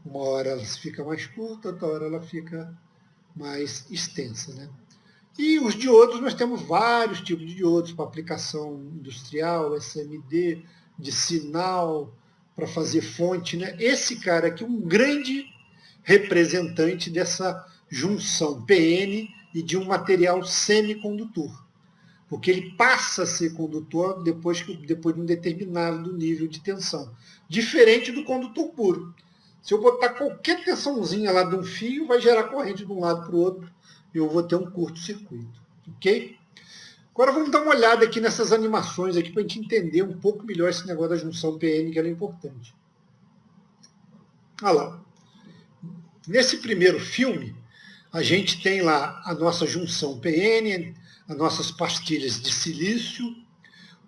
Uma hora ela fica mais curta, outra hora ela fica mais extensa, né? E os diodos, nós temos vários tipos de diodos para aplicação industrial, SMD, de sinal, para fazer fonte, né? Esse cara aqui é um grande representante dessa junção PN e de um material semicondutor, porque ele passa a ser condutor depois de um determinado nível de tensão, diferente do condutor puro. Se eu botar qualquer tensãozinha lá de um fio, vai gerar corrente de um lado para o outro, e eu vou ter um curto-circuito, ok? Agora vamos dar uma olhada aqui nessas animações aqui para a gente entender um pouco melhor esse negócio da junção PN, que ela é importante. Olha lá. Nesse primeiro filme, a gente tem lá a nossa junção PN, as nossas pastilhas de silício,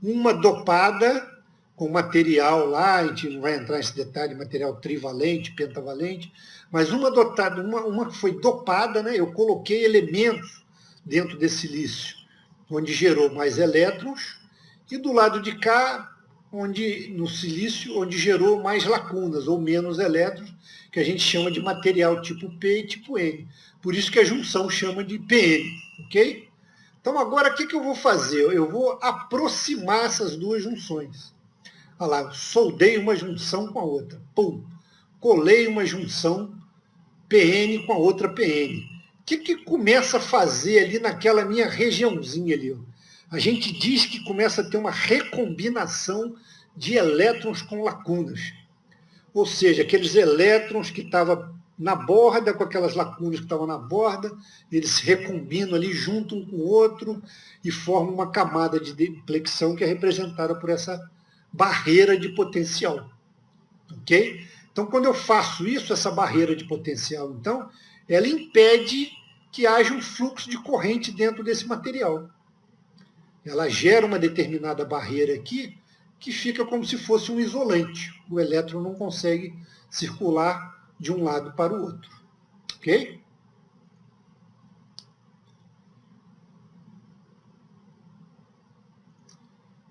uma dopada com material lá, a gente não vai entrar nesse detalhe, material trivalente, pentavalente, mas uma que foi dopada, né? Eu coloquei elementos dentro desse silício, onde gerou mais elétrons, e do lado de cá, no silício, onde gerou mais lacunas, ou menos elétrons, que a gente chama de material tipo P e tipo N. Por isso que a junção chama de PN, ok? Então agora o que eu vou fazer? Eu vou aproximar essas duas junções. Olha lá, soldei uma junção com a outra. Pum! Colei uma junção PN com a outra PN. O que começa a fazer ali naquela minha regiãozinha ali? Ó? A gente diz que começa a ter uma recombinação de elétrons com lacunas. Ou seja, aqueles elétrons que estavam na borda, com aquelas lacunas que estavam na borda, eles se recombinam ali junto um com o outro e formam uma camada de deflexão que é representada por essa barreira de potencial. Ok? Então, quando eu faço isso, essa barreira de potencial, então, ela impede que haja um fluxo de corrente dentro desse material. Ela gera uma determinada barreira aqui, que fica como se fosse um isolante. O elétron não consegue circular de um lado para o outro. Ok?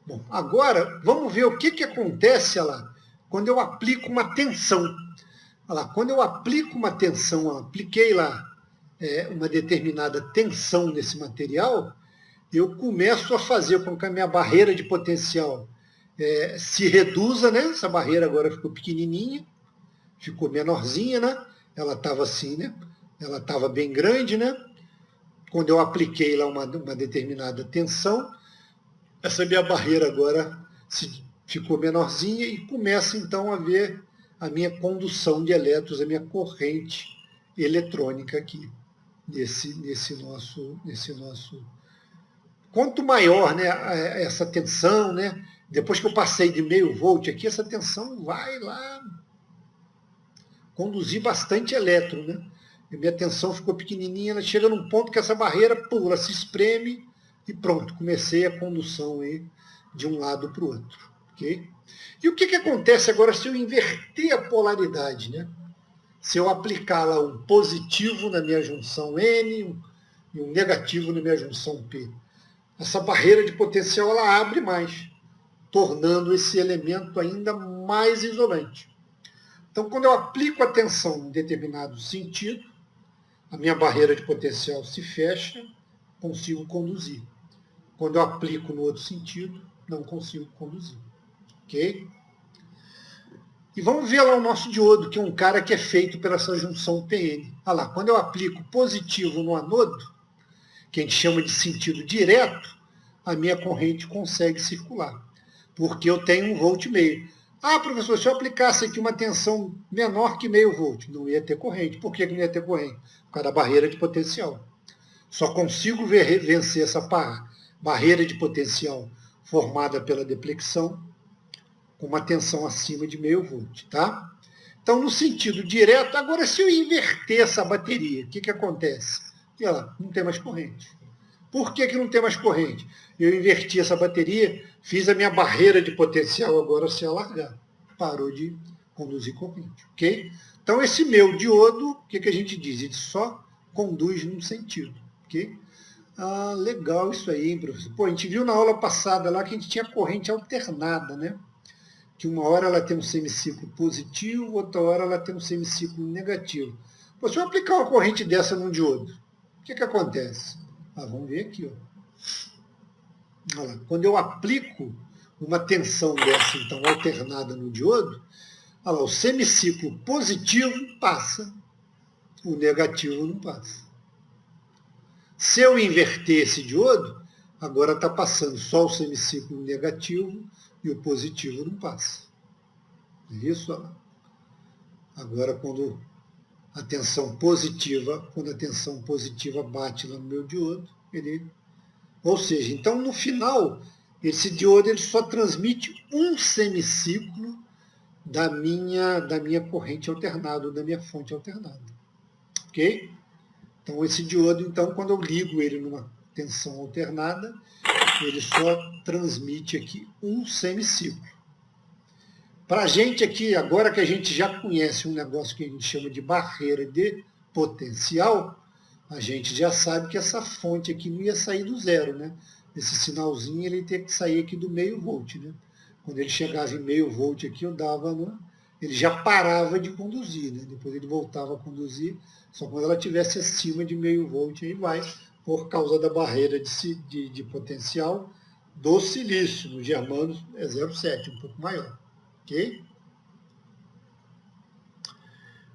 Bom, agora vamos ver o que acontece lá, quando eu aplico uma tensão. Olha lá, quando eu aplico uma tensão, ó, apliquei lá uma determinada tensão nesse material, eu começo a fazer com que a minha barreira de potencial se reduza, né? Essa barreira agora ficou pequenininha, ficou menorzinha, né? Ela estava assim, né? Ela estava bem grande, né? Quando eu apliquei lá uma determinada tensão, essa minha barreira agora ficou menorzinha e começa então a ver a minha condução de elétrons, a minha corrente eletrônica aqui, nesse nosso. Quanto maior, né, essa tensão, né? Depois que eu passei de meio volt aqui, essa tensão vai lá conduzir bastante elétron, né? E minha tensão ficou pequenininha, ela chega num ponto que essa barreira pula, se espreme e pronto, comecei a condução aí de um lado para o outro. Okay? E o que acontece agora se eu inverter a polaridade, né? Se eu aplicar lá um positivo na minha junção N e um negativo na minha junção P? Essa barreira de potencial ela abre mais, tornando esse elemento ainda mais isolante. Então, quando eu aplico a tensão em determinado sentido, a minha barreira de potencial se fecha, consigo conduzir. Quando eu aplico no outro sentido, não consigo conduzir. Ok? E vamos ver lá o nosso diodo, que é um cara que é feito pela essa junção PN. Olha lá, quando eu aplico positivo no anodo, que a gente chama de sentido direto, a minha corrente consegue circular, porque eu tenho 1,5 volt. Ah, professor, se eu aplicasse aqui uma tensão menor que meio volt, não ia ter corrente. Por que não ia ter corrente? Por causa da barreira de potencial. Só consigo vencer essa barreira de potencial formada pela deflexão com uma tensão acima de meio volt, tá? Então, no sentido direto, agora se eu inverter essa bateria, o que acontece? E ela não tem mais corrente. Por que não tem mais corrente? Eu inverti essa bateria, fiz a minha barreira de potencial agora se alargar. Parou de conduzir corrente, ok? Então, esse meu diodo, o que a gente diz? Ele só conduz num sentido. Ok? Ah, legal isso aí, hein, professor? Pô, a gente viu na aula passada lá que a gente tinha corrente alternada, né? Que uma hora ela tem um semiciclo positivo, outra hora ela tem um semiciclo negativo. Pô, se eu aplicar uma corrente dessa num diodo, o que acontece? Ah, vamos ver aqui. Ó. Olha lá. Quando eu aplico uma tensão dessa, então, alternada no diodo, olha lá, o semiciclo positivo passa, o negativo não passa. Se eu inverter esse diodo, agora está passando só o semiciclo negativo e o positivo não passa. Isso, ó. Agora, quando a tensão positiva bate lá no meu diodo, ou seja, então no final, esse diodo ele só transmite um semiciclo da minha corrente alternada, da minha fonte alternada. Ok? Então esse diodo, então, quando eu ligo ele numa tensão alternada, ele só transmite aqui um semiciclo. Para a gente aqui, agora que a gente já conhece um negócio que a gente chama de barreira de potencial, a gente já sabe que essa fonte aqui não ia sair do zero, né? Esse sinalzinho ele tem que sair aqui do meio volt, né? Quando ele chegava em meio volt aqui, eu dava, né? Ele já parava de conduzir, né? Depois ele voltava a conduzir, só quando ela estivesse acima de meio volt, aí vai, por causa da barreira de potencial do silício. No germano é 0,7, um pouco maior. Ok?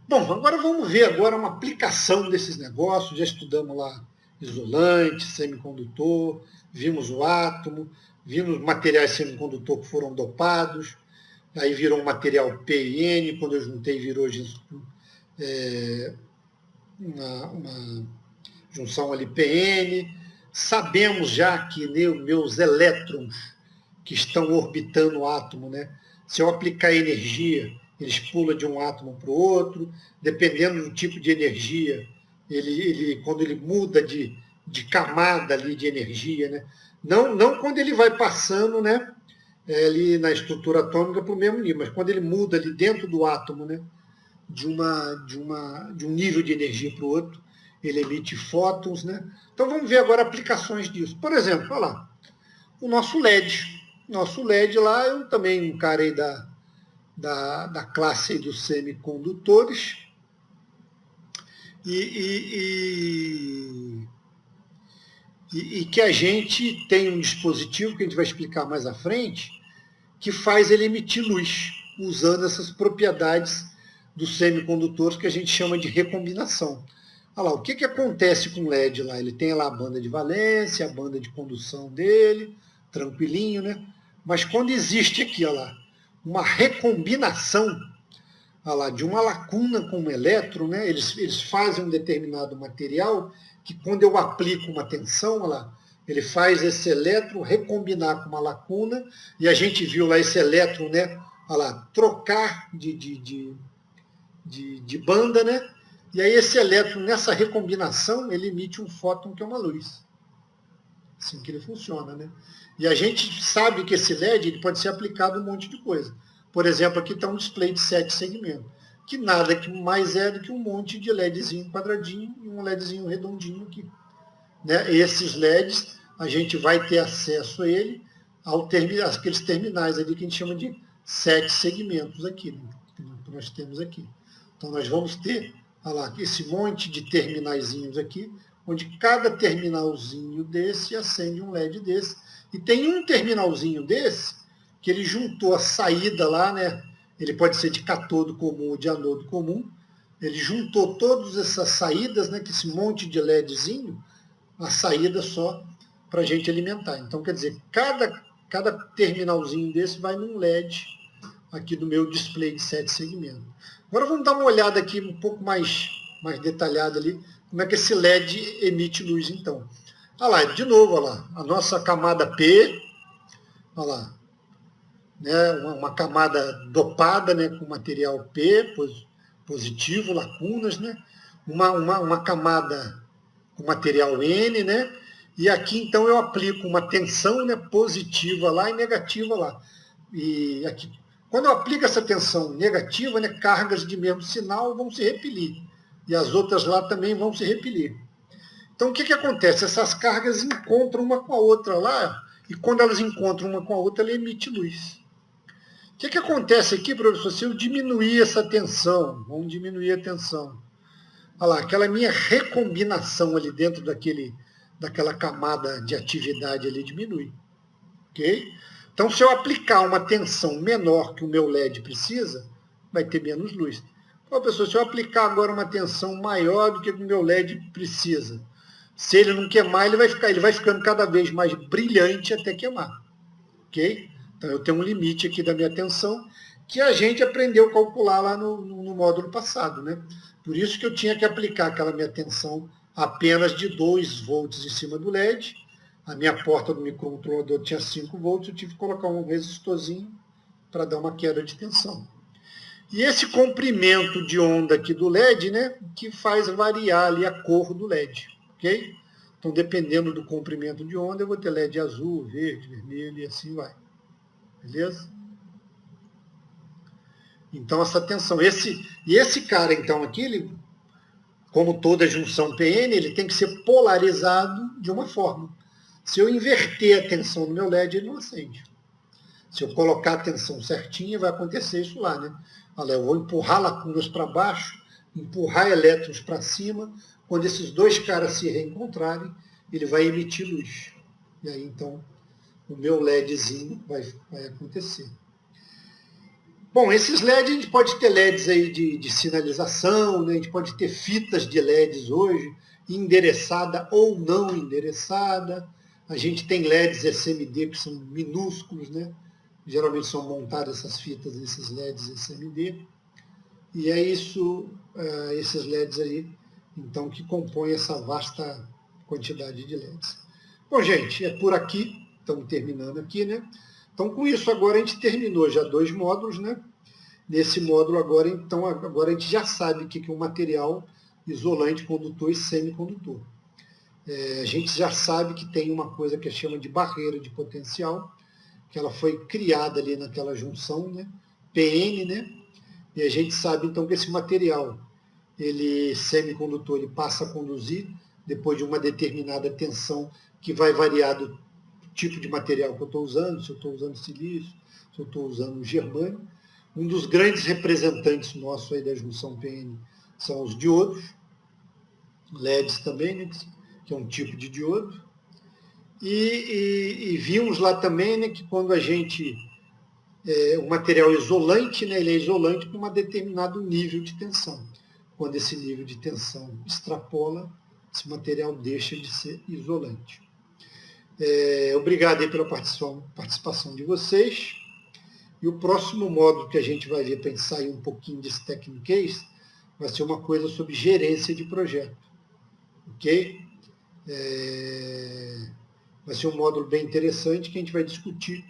Bom, agora vamos ver agora uma aplicação desses negócios. Já estudamos lá isolante, semicondutor, vimos o átomo, vimos materiais semicondutor que foram dopados, aí virou um material P e N, quando eu juntei virou uma junção ali PN. Sabemos já que meus elétrons que estão orbitando o átomo, né? Se eu aplicar energia, eles pulam de um átomo para o outro, dependendo do tipo de energia, quando ele muda de camada ali de energia, né? Não quando ele vai passando, né, ali na estrutura atômica para o mesmo nível, mas quando ele muda ali dentro do átomo, né, de um nível de energia para o outro, ele emite fótons, né? Então vamos ver agora aplicações disso. Por exemplo, olha lá, o nosso LED. Nosso LED lá, eu também encarei da classe aí dos semicondutores. E que a gente tem um dispositivo, que a gente vai explicar mais à frente, que faz ele emitir luz, usando essas propriedades dos semicondutores que a gente chama de recombinação. Olha lá, o que acontece com o LED lá? Ele tem lá a banda de valência, a banda de condução dele, tranquilinho, né? Mas quando existe aqui, olha lá, uma recombinação, olha lá, de uma lacuna com um elétron, né? Eles fazem um determinado material que quando eu aplico uma tensão, olha lá, ele faz esse elétron recombinar com uma lacuna, e a gente viu lá esse elétron, né? Olha lá, trocar de banda, né? E aí esse elétron, nessa recombinação, ele emite um fóton que é uma luz. Assim que ele funciona, né? E a gente sabe que esse LED ele pode ser aplicado em um monte de coisa. Por exemplo, aqui está um display de 7 segmentos, que nada que mais é do que um monte de LEDzinho quadradinho e um LEDzinho redondinho aqui. Né? Esses LEDs, a gente vai ter acesso a ele, aqueles terminais ali que a gente chama de 7 segmentos aqui, né? Que nós temos aqui. Então nós vamos ter, olha lá, esse monte de terminaizinhos aqui, onde cada terminalzinho desse acende um LED desse. E tem um terminalzinho desse que ele juntou a saída lá, né? Ele pode ser de catodo comum ou de anodo comum. Ele juntou todas essas saídas, né? Que esse monte de LEDzinho, a saída só para a gente alimentar. Então, quer dizer, cada terminalzinho desse vai num LED aqui do meu display de 7 segmentos. Agora vamos dar uma olhada aqui um pouco mais detalhada ali, como é que esse LED emite luz, então. Olha lá, de novo, olha lá, a nossa camada P, olha lá, né, uma camada dopada, né, com material P, positivo, lacunas, né, uma camada com material N, né, e aqui então eu aplico uma tensão, né, positiva lá e negativa lá. E aqui Quando eu aplico essa tensão negativa, né, cargas de mesmo sinal vão se repelir. E as outras lá também vão se repelir. Então, o que acontece? Essas cargas encontram uma com a outra lá, e quando elas encontram uma com a outra, ela emite luz. O que acontece aqui, professor, se eu diminuir essa tensão? Vamos diminuir a tensão. Olha lá, aquela minha recombinação ali dentro daquela camada de atividade ali diminui. Ok? Então, se eu aplicar uma tensão menor que o meu LED precisa, vai ter menos luz. Então, pessoal, se eu aplicar agora uma tensão maior do que o meu LED precisa, se ele não queimar, ele vai ficando cada vez mais brilhante até queimar. Ok? Então, eu tenho um limite aqui da minha tensão que a gente aprendeu a calcular lá no módulo passado, né? Por isso que eu tinha que aplicar aquela minha tensão apenas de 2 volts em cima do LED. A minha porta do microcontrolador tinha 5 volts, eu tive que colocar um resistorzinho para dar uma queda de tensão. E esse comprimento de onda aqui do LED, né, que faz variar ali a cor do LED. Ok? Então, dependendo do comprimento de onda, eu vou ter LED azul, verde, vermelho e assim vai. Beleza? Então, essa tensão. Esse cara, então, aqui, ele, como toda junção PN, ele tem que ser polarizado de uma forma. Se eu inverter a tensão no meu LED, ele não acende. Se eu colocar a tensão certinha, vai acontecer isso lá, né? Olha, eu vou empurrar lacunas para baixo, empurrar elétrons para cima. Quando esses dois caras se reencontrarem, ele vai emitir luz. E aí, então, o meu LEDzinho vai acontecer. Bom, esses LEDs, a gente pode ter LEDs aí de sinalização, né? A gente pode ter fitas de LEDs hoje, endereçada ou não endereçada. A gente tem LEDs SMD que são minúsculos, né? Geralmente são montadas essas fitas, esses LEDs SMD. E é isso, esses LEDs aí, então, que compõem essa vasta quantidade de LEDs. Bom, gente, é por aqui. Estamos terminando aqui, né? Então, com isso, agora a gente terminou já 2 módulos, né? Nesse módulo agora, então, agora a gente já sabe o que é um material isolante, condutor e semicondutor. A gente já sabe que tem uma coisa que chama de barreira de potencial, que ela foi criada ali naquela junção, né? PN, né? E a gente sabe, então, que esse material, ele semicondutor, ele passa a conduzir depois de uma determinada tensão que vai variar do tipo de material que eu estou usando, se eu estou usando silício, se eu estou usando germânio. Um dos grandes representantes nossos aí da junção PN são os diodos, LEDs também, né, que é um tipo de diodo. E vimos lá também, né, que quando a gente... o material isolante, né, ele é isolante para um determinado nível de tensão. Quando esse nível de tensão extrapola, esse material deixa de ser isolante. Obrigado aí pela participação de vocês. E o próximo módulo que a gente vai ver, para sair um pouquinho desse Technicase, vai ser uma coisa sobre gerência de projeto. Ok? Vai ser um módulo bem interessante que a gente vai discutir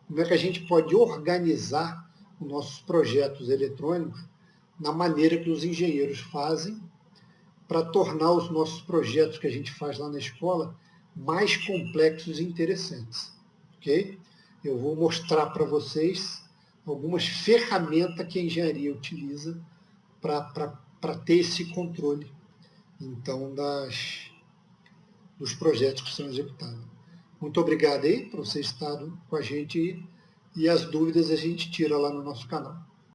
como é que a gente pode organizar os nossos projetos eletrônicos na maneira que os engenheiros fazem para tornar os nossos projetos que a gente faz lá na escola mais complexos e interessantes. Ok? Eu vou mostrar para vocês algumas ferramentas que a engenharia utiliza para ter esse controle, então, dos projetos que são executados. Muito obrigado aí por vocês estarem com a gente e as dúvidas a gente tira lá no nosso canal.